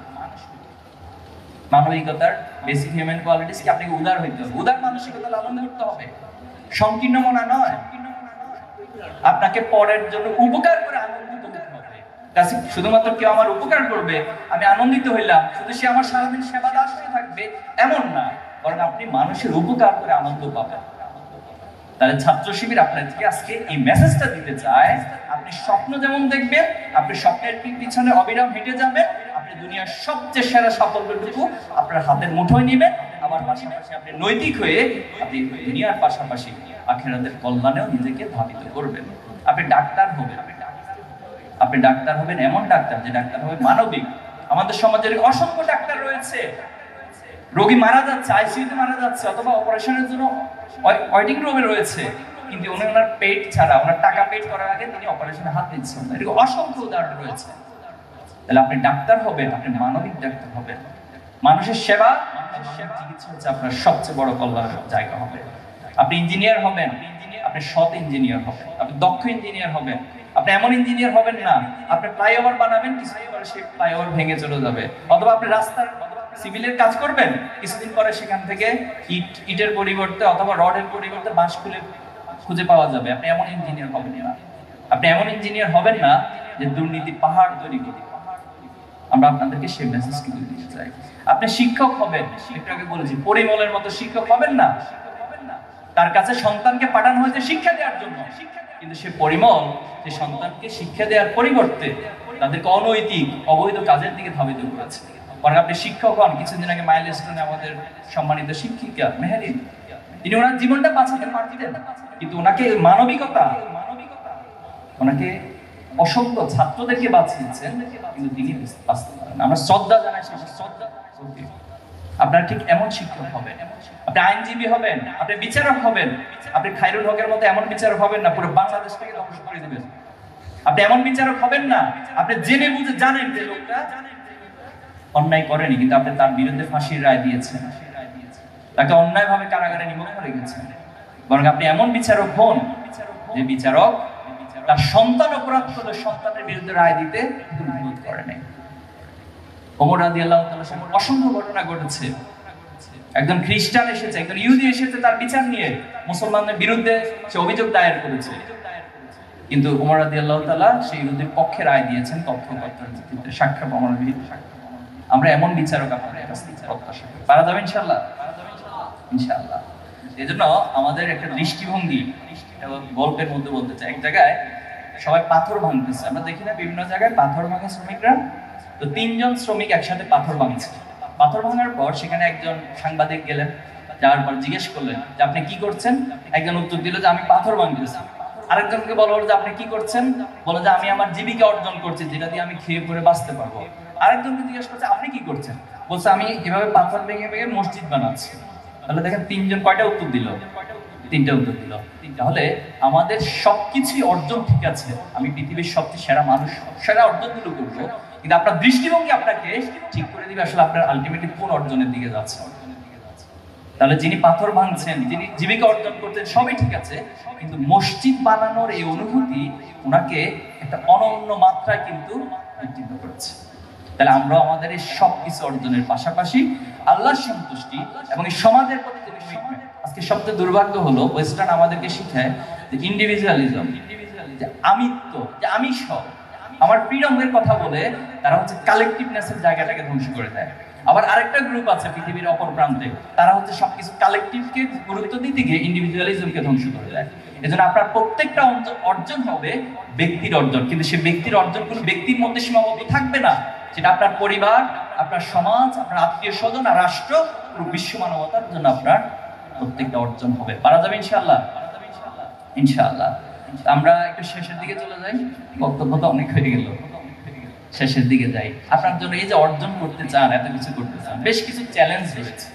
মানবিকতার বেসিক হিউম্যান কোয়ালিটিস কি? আপনাকে উদার হইতে হবে, উদার মানসিকতা লালন করতে হবে, সংকীর্ণ মনা নয়। আপনাকে পরের জন্য উপকার করে আনন্দিত হতে হবে। কাছে শুধুমাত্র কেউ আমার উপকার করবে আমি আনন্দিত হইলাম, শুধু সে আমার সারাদিন সেবা দাস হয়ে থাকবে এমন না, বরং আপনি মানুষের উপকার করে আনন্দ পাবেন। তাহলে ছাত্র শিবির আপনাদেরকে আজকে এই মেসেজটা দিতে চায়, আপনি স্বপ্ন যেমন দেখবেন, আপনি স্বপ্নের পিছনে অবিরাম হেঁটে যাবেন, আপনি দুনিয়ার সবচেয়ে সেরা সাফল্যটুকু আপনার হাতের মুঠোয় নেবেন, আমার পাশাপাশি আপনি নৈতিক হয়ে আপনি দুনিয়ার পাশাপাশি আখিরাতের কল্যাণেও নিজেকে ধাবিত করবেন। আপনি ডাক্তার হবেন, আপনি ডাক্তার হবেন এমন ডাক্তার যে ডাক্তার হবে মানবিক। আমাদের সমাজের অসংখ্য ডাক্তার রয়েছে, রোগী মারা যাচ্ছে, আইসিইউতে মারা যাচ্ছে, অথবা অপারেশনের জন্য ওয়েটিং রুমে রয়েছে, কিন্তু উনি ওনার পেট ছাড়া, ওনার টাকা পেড করার আগে তিনি অপারেশনে হাত দিচ্ছেন। এরকম অসংখ্য উদাহরণ রয়েছে। তাহলে আপনি ডাক্তার হবেন, আপনি মানবিক ডাক্তার হবেন। মানুষের সেবা, মানুষের চিকিৎসা হচ্ছে আপনার সবচেয়ে বড় কল্যাণের জায়গা হবে। আপনি ইঞ্জিনিয়ার হবেন, আপনি সৎ ইঞ্জিনিয়ার হবেন, আপনি দক্ষ ইঞ্জিনিয়ার হবেন। আপনি এমন ইঞ্জিনিয়ার হবেন না আপনি ফ্লাইওভার বানাবেন, কিছুদিন পরে সেই ফ্লাইওভার ভেঙে চলে যাবে, অথবা আপনি রাস্তার সিভিলের কাজ করবেন, কিছুদিন পরে সেখান থেকে ইটের পরিবর্তে অথবা রডের পরিবর্তে বাঁশ খুঁজে পাওয়া যাবে। আপনি এমন ইঞ্জিনিয়ার হবেন না। আপনি এমন ইঞ্জিনিয়ার হবেন না যে দুর্নীতি পাহাড় তৈরি করবে। আমরা আপনাদেরকে সেই মেসেজ কিন্তু দিতে চাই। আপনি শিক্ষক হবেন, একটু আগে বলেছি, পরিমলের মতো শিক্ষক হবেন না। তার কাছে সন্তানকে পাঠানো হয়েছে শিক্ষা দেওয়ার জন্য, কিন্তু সে পরিমল যে সন্তানকে শিক্ষা দেওয়ার পরিবর্তে তাদেরকে অনৈতিক অবৈধ কাজের দিকে ধাবিত করেছে। কারণ আপনি শিক্ষক হন, কিছুদিন আগে মাইলস্টোনে আমাদের সম্মানিত শিক্ষিকা মেহেরিন, তিনি ওনার জীবনটা বাঁচাতে পারতেন, কিন্তু ওনাকে মানবিকতা, ওনাকে অসংখ্য ছাত্রদেরকে বাঁচিয়েছেন, কিন্তু তিনি বাঁচতে পারেন। আমরা শ্রদ্ধা জানাই, শ্রদ্ধা। আপনার ঠিক এমন শিক্ষক হবেন, আপনি আইনজীবী হবেন, আপনি বিচারক হবেন। আপনি খায়রুল হকের মতো এমন বিচারক হবেন না পুরো বাংলাদেশটাকে ধ্বংস করে দিবেন। আপনি এমন বিচারক হবেন না আপনি জেনে বুঝে জানেন যে লোকটা অন্যায় করেনি, কিন্তু আপনি তার বিরুদ্ধে ফাঁসির রায় দিয়েছেন, তাকে অন্যায়ভাবে কারাগারে নিমগ্ন রেখেছেন। বরং আপনি এমন বিচারক হন যে বিচারক তার সন্তান অপরাধ করলে সন্তানের বিরুদ্ধে রায় দিতে বিরোধ করে নাই। ওমর রাদিয়াল্লাহু তাআলার সাথে অসংখ্য ঘটনা ঘটেছে। একজন খ্রিস্টান এসেছে, একজন ইহুদি এসেছে তার বিচার নিয়ে, মুসলমানদের বিরুদ্ধে সে অভিযোগ দায়ের করেছে, কিন্তু ওমর রাদিয়াল্লাহু তাআলা সেই ইহুদির পক্ষে রায় দিয়েছেন তথ্যকথনের ভিত্তিতে, সাক্ষ্য প্রমাণের ভিত্তিতে। আমরা এমন বিচারক আপনাদের কাছ থেকে প্রত্যাশা করি। পারা যাবে ইনশাআল্লাহ? ইনশাআল্লাহ। এজন্য আমাদের একটা দৃষ্টিভঙ্গি, গল্পের মধ্যে বলতে চাই, এক জায়গায় সবাই পাথর ভাঙতেছে, আমরা দেখি না বিভিন্ন জায়গায় পাথর ভাঙা শ্রমিকরা, তো 3 জন শ্রমিক একসাথে পাথর ভাঙছে। পাথর ভাঙার পর সেখানে একজন সাংবাদিক গেলেন, যাওয়ার পর জিজ্ঞেস করলেন যে আপনি কি করছেন? একজন উত্তর দিল যে আমি পাথর ভাঙতেছি। আরেকজনকে বলা হলো যে আপনি কি করছেন? বলে যে আমি আমার জীবিকা অর্জন করছি, যেটা দিয়ে আমি খেয়ে পরে বাঁচতে পারবো। আরেকজনকে জিজ্ঞেস করছে আপনি কি করছেন? বলছে আমি এভাবে পাথর ভেঙে ভেঙে মসজিদ বানাচ্ছি। তাহলে দেখেন 3 জন কয়টা উত্তর দিল? 3টা উত্তর দিল। তাহলে আমাদের সবকিছু অর্জন ঠিক আছে, আমি পৃথিবীর সবচেয়ে সেরা মানুষ, সেরা অর্জনগুলো করবো, কিন্তু আপনার দৃষ্টিভঙ্গি আপনাকে ঠিক করে দিবে আসলে আপনার আলটিমেটলি কোন অর্জনের দিকে যাচ্ছে। তাহলে যিনি পাথর ভাঙছেন, যিনি জীবিকা অর্জন করছেন, সবই ঠিক আছে, কিন্তু মসজিদ বানানোর এই অনুভূতি ওনাকে একটা অনন্য মাত্রায় কিন্তু উত্তীর্ণ করেছে। তাহলে আমরা আমাদের এই সবকিছু অর্জনের পাশাপাশি আল্লাহর সন্তুষ্টি এবং এই সমাজের প্রতি, আজকে সবচেয়ে দুর্ভাগ্য হলো ওয়েস্টার্ন আমাদেরকে শিখায় ইন্ডিভিজুয়ালিজম, যে আমিত্ব, যে আমি সব, আমার ফ্রিডমের কথা বলে তারা হচ্ছে কালেকটিভনেসের জায়গাটাকে ধ্বংস করে দেয়। আবার আরেকটা গ্রুপ আছে পৃথিবীর অপর প্রান্তে, তারা হচ্ছে সবকিছু কালেকটিভকে গুরুত্ব দিতে গিয়ে ইন্ডিভিজুয়ালিজমকে ধ্বংস করে দেয়। এজন্য আপনার প্রত্যেকটা অর্জন হবে ব্যক্তির অর্জন, কিন্তু সেই ব্যক্তির অর্জন কোনো ব্যক্তির মধ্যে সীমাবদ্ধ থাকবে না। সেটা আপনার পরিবার, আপনার সমাজ, আপনার আত্মীয় স্বজন আর রাষ্ট্র, পুরো বিশ্ব মানবতার জন্য আপনার প্রত্যেকটা অর্জন হবে। পারা যাবে ইনশাআল্লাহ? ইনশাআল্লাহ। আমরা একটু শেষের দিকে চলে যাই, বক্তব্য তো অনেক হয়ে গেল, শেষের দিকে যাই। আপনার জন্য এই যে অর্জন করতে চান, এত কিছু করতে চান, বেশ কিছু চ্যালেঞ্জ রয়েছে।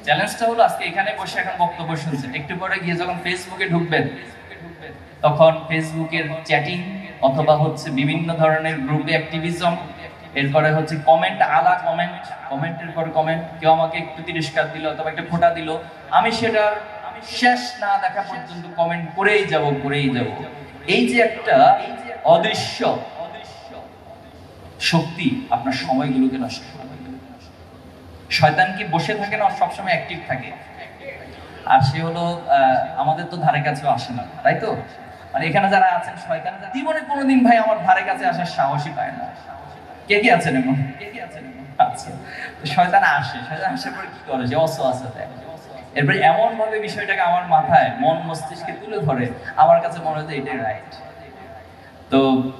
চ্যালেঞ্জটা হলো আজকে এখানে বসে এখন বক্তব্য শুনছেন, একটু পরে গিয়ে যখন ফেসবুকে ঢুকবেন তখন ফেসবুকের চ্যাটিং অথবা হচ্ছে বিভিন্ন ধরনের গ্রুপে অ্যাক্টিভিজম, এরপরে হচ্ছে কমেন্ট, আলা কমেন্ট, কমেন্টের পর কমেন্ট, কেউ আমাকে একটু তিরস্কার দিল অথবা একটা খোঁটা দিল, আমি সেটার শেষ না দেখা পর্যন্ত কমেন্ট করেই যাব। এই যে একটা অদৃশ্য শক্তি আপনার সময়গুলোকে নষ্ট করে। শয়তান কি বসে থাকে না, সবসময় অ্যাক্টিভ থাকে। আর সে হলো আমাদের তো ধারে কাছেও আসে না, তাই তো? মানে এখানে যারা আছেন শয়তান জীবনে কোনোদিন ভাই আমার ধারে কাছে আসার সাহসই পায় না। কে কি আছেন এমন? আচ্ছা, শয়তান আসার পরে কি করে? যে ওয়াসওয়াসা দেয়। এরপরে এমন ভাবে বিষয়টাকে আমার মাথায়, মন মস্তিষ্কে তুলে ধরে, আমার কাছে মনে হয় এটাই রাইট। তো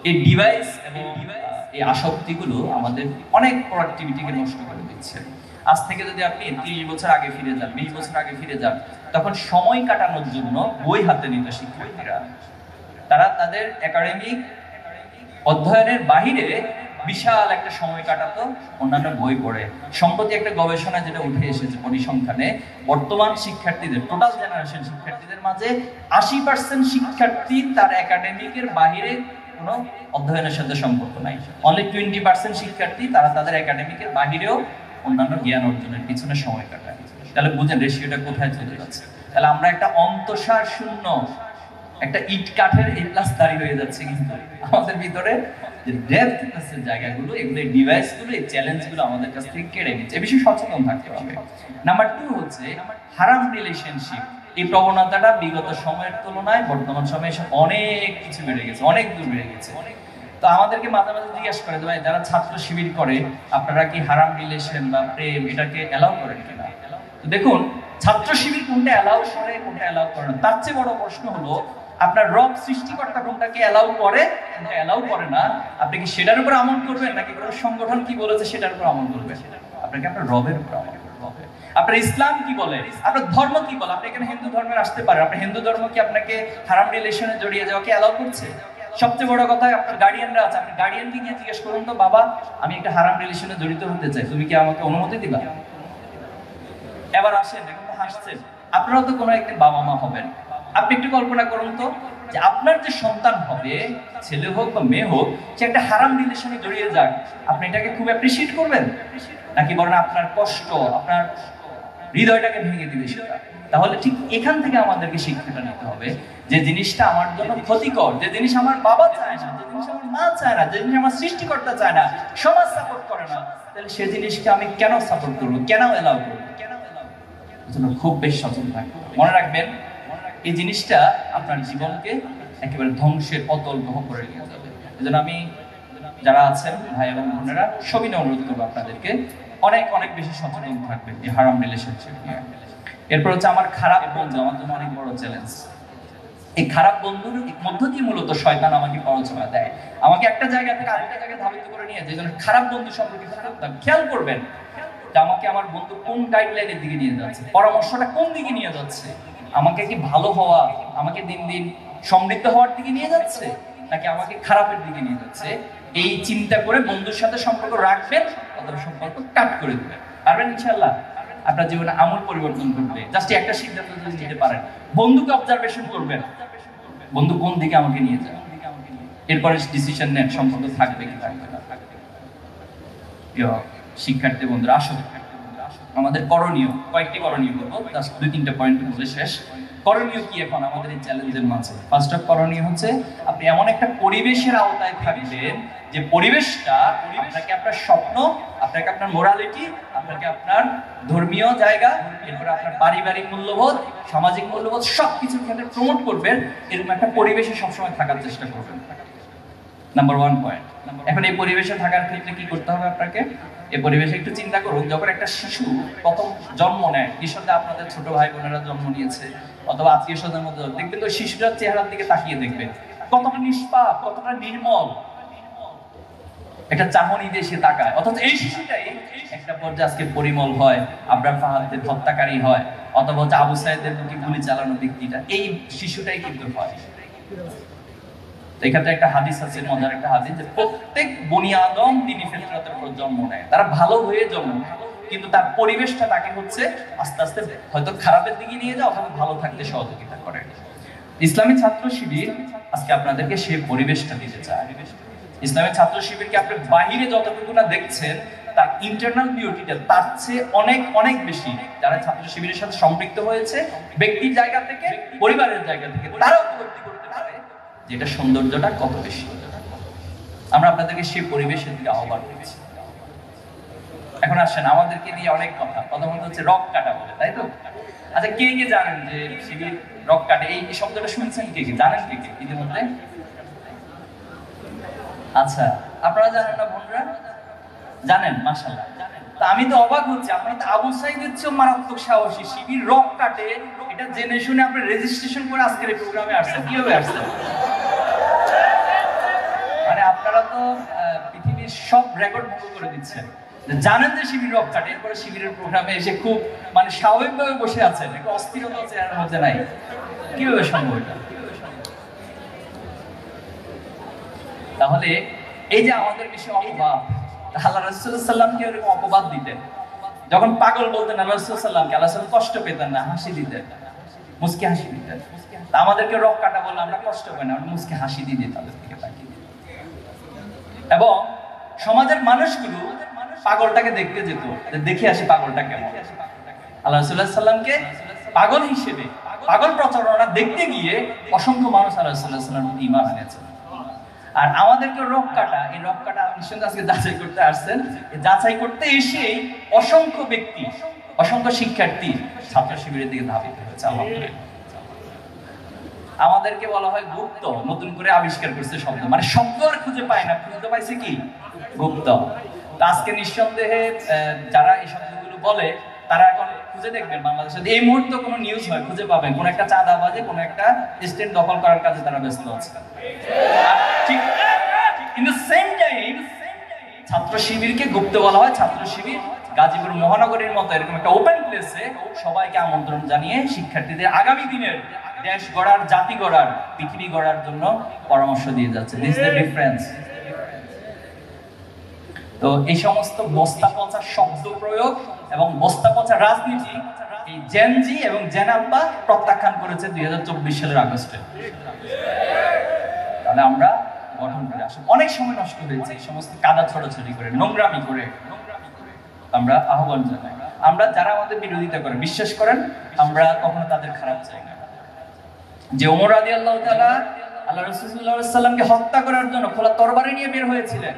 এই ডিভাইস এবং এই আসক্তিগুলো আমাদের অনেক প্রোডাক্টিভিটিকে নষ্ট করে দিচ্ছে। আজ থেকে যদি আপনি 30 বছর আগে ফিরে যান, 20 বছর আগে ফিরে যান, তখন সময় কাটানোর জন্য বই হাতে নিত শিক্ষার্থীরা। তারা তাদের একাডেমিক অধ্যয়নের বাহিরে বিশাল একটা সময় কাটাতো অন্যান্য বই পড়ে। সম্প্রতি একটা গবেষণা যেটা উঠে এসেছে পরিসংখ্যানে, বর্তমান শিক্ষার্থীদের, টোটাল জেনারেশন শিক্ষার্থীদের মাঝে 80% শিক্ষার্থী তার একাডেমিকের বাহিরে কোনো অধ্যয়নের সাথে সম্পর্ক নাই। অনলি 20% শিক্ষার্থী তারা তাদের একাডেমিকের বাহিরেও অন্যান্য জ্ঞান অর্জনের পিছনে সময় কাটায়। তাহলে বুঝেন রেশিওটা কোথায় চলে যাচ্ছে। তাহলে আমরা একটা অন্তঃসার শূন্য, একটা ইট কাঠের এপ্লাস দাঁড়িয়ে হয়ে যাচ্ছে, কিন্তু আমাদের ভিতরে যে ডেপথনেসের জায়গাগুলো, এগুলো এই ডিভাইসগুলো, এই চ্যালেঞ্জগুলো আমাদের কাছ থেকে কেড়ে নিচ্ছে। এই বিষয়ে সচেতন থাকতে হবে। নাম্বার 2 হচ্ছে হারাম রিলেশনশিপ। এই প্রবণতাটা বিগত সময়ের তুলনায় বর্তমান সময়ে এসে অনেক কিছু বেড়ে গেছে, অনেক দূর বেড়ে গেছে। তো আমাদেরকে মাঝে মাঝে জিজ্ঞাসা করে, ভাই যারা ছাত্র শিবির করে, আপনারা কি হারাম রিলেশন বা প্রেম এটাকে অ্যালাউ করেন কিনা? তো দেখুন, ছাত্র শিবির কোনটা অ্যালাউ করে, কোনটা অ্যালাউ করে না, তার চেয়ে বড় প্রশ্ন হলো আপনার রব সৃষ্টিকর্তা কোনটাকে অ্যালাউ করে, কোনটা অ্যালাউ করে না। আপনি কি সেটার উপর আমল করবেন, নাকি কোনো সংগঠন কি বলেছে সেটার উপর আমল করবেন? আপনাকে আপনার রবের উপর আমল করতে হবে। আপনার ইসলাম কি বলে, আপনার ধর্ম কি বলে? আপনি এখানে হিন্দু ধর্মের আসতে পারেন, আপনার হিন্দু ধর্ম কি আপনাকে হারাম রিলেশনে জড়িয়ে যাওয়াকে অ্যালাউ করছে? সবচেয়ে বড় কথা, আপনার গার্ডিয়ানরা আছে, আপনি গার্ডিয়ানকে গিয়ে জিজ্ঞেস করুন তো, বাবা আমি একটা হারাম রিলেশনে জড়িত হতে চাই, তুমি কি আমাকে অনুমতি দিবা? এবার আসেন, এখন তো হাসছেন, আপনারাও তো কোনো একদিন বাবা মা হবেন। আপনি একটু কল্পনা করুন তো, যে আপনার যে সন্তান হবে, ছেলে হোক বা মেয়ে হোক, সে একটা হারাম রিলেশনে জড়িয়ে যাক, আপনি এটাকে খুব অ্যাপ্রিশিয়েট করবেন, নাকি বলেন আপনার কষ্ট, আপনার হৃদয়টাকে ভেঙে দিবে সেটা? তাহলে ঠিক এখান থেকে আমাদেরকে শিক্ষাটা নিতে হবে, যে জিনিসটা আমার জন্য ক্ষতিকর, যে জিনিস আমার বাবা চায় না, যে জিনিস আমার মা চায় না, যে জিনিস আমার সৃষ্টিকর্তা চায় না, সমাজ সাপোর্ট করে না, তাহলে সেই জিনিসকে আমি কেন সাপোর্ট করবো, কেন এলাও করবো? এজন্য খুব বেশি সচেতন থাকবে। মনে রাখবেন, এই জিনিসটা আপনার জীবনকে একেবারে ধ্বংসের অতল গ্রহ করে নিয়ে যাবে। এজন্য আমি, যারা আছেন ভাই এবং বোনেরা, সবিনয় অনুরোধ করবো আপনাদেরকে অনেক অনেক বেশি সচেতন থাকবেন এই হারাম রিলেশনশিপ নিয়ে। এরপর হচ্ছে আমার খারাপ বন্ধু, আমার জন্য অনেক বড় চ্যালেঞ্জ। এই খারাপ বন্ধুর মধ্য দিয়ে মূলত শয়তান আমাকে প্ররোচনা দেয়, আমাকে একটা জায়গা থেকে আরেকটা জায়গায় ধাবিত করে নিয়ে যায়। যেন খারাপ বন্ধু সম্পর্কে খেয়াল করবেন যে আমাকে আমার বন্ধু কোন গাইডলাইনের দিকে নিয়ে যাচ্ছে, পরামর্শটা কোন দিকে নিয়ে যাচ্ছে, আমাকে কি ভালো হওয়া, আমাকে দিন দিন সমৃদ্ধ হওয়ার দিকে নিয়ে যাচ্ছে, নাকি আমাকে খারাপের দিকে নিয়ে যাচ্ছে। এই চিন্তা করে বন্ধুর সাথে সম্পর্ক রাখবেন, অথবা সম্পর্ক কাট করে দেবেন। পারবেন ইনশাআল্লাহ? আপনার জীবনে আমূল পরিবর্তন করবে। জাস্ট একটা সিদ্ধান্ত যদি নিতে পারেন, বন্ধুকে অবজারভেশন করবেন, বন্ধু কোন দিকে আমাকে নিয়ে যায়, এরপরে ডিসিশন নেন সম্পর্ক থাকবে কি থাকবে না। শিক্ষার্থী বন্ধুরা, আসলে আমাদের করণীয়, কয়েকটি করণীয় বলবো, জাস্ট 2-3টা পয়েন্ট বলে শেষ। করণীয় কি এখন আমাদের এই চ্যালেঞ্জের মাঝে? ফার্স্ট অফ করণীয় হচ্ছে আপনি এমন একটা পরিবেশের আওতায় থাকবেন যে পরিবেশটা আপনাকে আপনার স্বপ্ন, আপনাকে আপনার মোরালিটি, আপনাকে আপনার ধর্মীয় জায়গা, এরপরে আপনার পারিবারিক মূল্যবোধ, সামাজিক মূল্যবোধ সবকিছুর ক্ষেত্রে প্রমোট করবেন। এরকম একটা পরিবেশে সবসময় থাকার চেষ্টা করবেন। Number 1 point. এখন এই পরিবেশে থাকার ক্ষেত্রে কি করতে হবে আপনাকে? এই পরিবেশে একটু চিন্তা করুন, যখন একটা শিশু প্রথম জন্ম নেয়, কিশোরদের আপনাদের ছোট ভাই বোনেরা জন্ম নিয়েছে অথবা আত্মীয় স্বজনের মধ্যে দেখবেন, তো শিশুটার চেহারার দিকে তাকিয়ে দেখবেন কতটা নিষ্পাপ, কতটা নির্মল একটা চাহনি দিয়ে সে তাকায়। অথচ এই শিশুটাই একটা পর্যায়ে আজকে পরিমল হয়, আবরার ফাহাদের হত্যাকারী হয়, অথবা হচ্ছে আবু সাইদের মুখে গুলি চালানো ব্যক্তিটা এই শিশুটাই কিন্তু হয়। এখানে একটা হাদিস আছে, মজার একটা হাদিস, যে প্রত্যেক বনি আদম তিনি ফিতরাতের উপর জন্ম নেয়, তারা ভালো হয়ে জন্ম নেয়, কিন্তু তার পরিবেশটা তাকে হচ্ছে আস্তে আস্তে হয়তো খারাপের দিকে নিয়ে যায় অথবা ভালো থাকতে সহযোগিতা করে। ইসলামী ছাত্র শিবির আজকে আপনাদেরকে সেই পরিবেশটা দিতে চায়। ইসলামী ছাত্র শিবিরকে আপনি বাহিরে যতটুকু না দেখছেন, তার ইন্টারনাল বিউটিটা তার চেয়ে অনেক অনেক বেশি। যারা ছাত্র শিবিরের সাথে সম্পৃক্ত হয়েছে ব্যক্তির জায়গা থেকে, পরিবারের জায়গা থেকে, তারা উপলব্ধি করতে পারে যেটা সৌন্দর্যটা কত বেশি। আমরা আপনাদেরকে সেই পরিবেশের দিকে আহ্বান করছি। এখন আসেন, আমাদেরকে নিয়ে অনেক কথা, প্রথমত হচ্ছে রক কাটা বলে, তাই তো? আচ্ছা, কে কে জানেন যে শিবির রক কাটে? এই শব্দটা শুনছেন কে কে? জানেন কে কে ইতিমধ্যে? আচ্ছা, আপনারা জানেন না বোনরা? জানেন, মাশাআল্লাহ। তা আমি তো অবাক হচ্ছি, আপনারা তো আবু সাইদের চেয়ে মারাত্মক সাহসী, শিবির রক কাটে এটা জেনে শুনে আপনি রেজিস্ট্রেশন করে আজকের এই প্রোগ্রামে আসছেন। কিভাবে আসছেন? মানে আপনারা তো পৃথিবীর সব রেকর্ড ভঙ্গ করে দিচ্ছেন। জানেন যে শিবির রক কাটে, এরপরে শিবিরের প্রোগ্রামে এসে খুব মানে স্বাভাবিকভাবে বসে আছেন, একটু অস্থিরতা চেহারার মধ্যে নাই। কিভাবে সম্ভব এটা? তাহলে এই যে আমাদের বিষয়ে অপবাদ, আল্লাহ রাসূলুল্লাহ সাল্লামকে এরকম অপবাদ দিতেন, যখন পাগল বলতেন আল্লাহ রাসূলুল্লাহ সাল্লামকে, আল্লাহ সাল্লাম কষ্ট পেতেন না, হাসি দিতেন, মুস্কি হাসি দিতেন। তা আমাদেরকে রক কাটা বললে আমরা কষ্ট পাই না, আমরা মুস্কি হাসি দিয়ে দিই তাদের দিকে তাকিয়ে। এবং সমাজের মানুষগুলো পাগলটাকে দেখতে যেত, দেখে আসি পাগলটা কেমন। আল্লাহ রাসূলুল্লাহ সাল্লামকে পাগল হিসেবে, পাগল প্রচারণা দেখতে গিয়ে অসংখ্য মানুষ আল্লাহ রাসূলুল্লাহ সাল্লামের প্রতি ঈমান এনেছে। আর আমাদেরকে রক কাটা, এই রক কাটা নিশ্চয়ই আজকে যাচাই করতে আসছেন। যাচাই করতে এসেই অসংখ্য ব্যক্তি, অসংখ্য শিক্ষার্থী ছাত্র শিবিরের দিকে ধাবিত হয়েছে। আলহামদুলিল্লাহ। আমাদেরকে বলা হয় গুপ্ত, নতুন করে আবিষ্কার করছে শব্দ, মানে শব্দ আর খুঁজে পায় না, খুঁজে পাইছে কি? গুপ্ত। আজকে নিঃসন্দেহে যারা এই শব্দগুলো বলে তারা এখন খুঁজে দেখবেন বাংলাদেশে এই মুহূর্তে কোনো নিউজ হয়, খুঁজে পাবেন কোন একটা চাঁদাবাজে, কোন একটা স্টেট দখল করার কাজে তারা ব্যস্ত আছে। ঠিক ইন দ্য সেম টাইম ছাত্র শিবিরকে গুপ্ত বলা হয়। ছাত্র শিবির গাজীপুর মহানগরীর মতো এরকম একটা ওপেন প্লেসে সবাইকে আমন্ত্রণ জানিয়ে শিক্ষার্থীদের আগামী দিনের দেশ গড়ার, জাতি গড়ার, পৃথিবী গড়ার জন্য পরামর্শ দিয়ে যাচ্ছে। This is the difference. তো এই সমস্ত বস্তা পচা শব্দ প্রয়োগ এবং বস্তা পচা রাজনীতি এই জেনজি এবং জেনাব্বা প্রত্যাখ্যান করেছে 2024 সালের আগস্টে। তাহলে আমরা গঠন করে আসলে অনেক সময় নষ্ট হয়েছে এই সমস্ত কাদা ছড়াছড়ি করে, নোংরামি করে। আমরা আহ্বান জানাই, আমরা যারা আমাদের বিরোধিতা করে, বিশ্বাস করেন আমরা কখনো তাদের খারাপ চাই না। যে ওমর রাদিয়াল্লাহু তাআলা আল্লাহ রাসূল সাল্লাল্লাহু আলাইহি ওয়াসাল্লামকে হত্যা করার জন্য খোলা তরবারি নিয়ে বের হয়েছিলেন,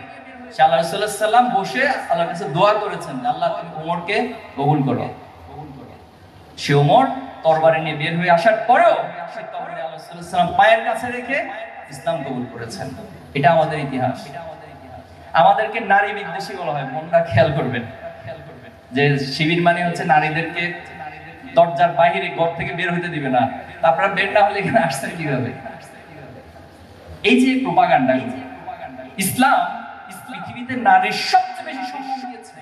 সে আল্লাহ রাসূল সাল্লাল্লাহু আলাইহি ওয়াসাল্লাম বসে আল্লাহর কাছে দোয়া করেছেন, আল্লাহ তুমি ওমরকে কবুল করো। সে ওমর তরবারি নিয়ে বের হয়ে আসার পরেও সেই তরবারি আল্লাহ রাসূল সাল্লাল্লাহু আলাইহি ওয়াসাল্লাম পায়ের কাছে রেখে ইসলাম কবুল করেছেন। এটা আমাদের ইতিহাস। আমাদেরকে নারী বিদ্বেষী বলা হয়, মনটা খেয়াল করবেন যে শিবির মানে হচ্ছে নারীদেরকে দরজার বাইরে ঘর থেকে বের হইতে দিবে না। আপনারা বের না হলে এখানে আসছেন কিভাবে? এই যে প্রোপাগান্ডা, ইসলাম পৃথিবীতে নারীর সবচেয়ে বেশি সম্মান দিয়েছে।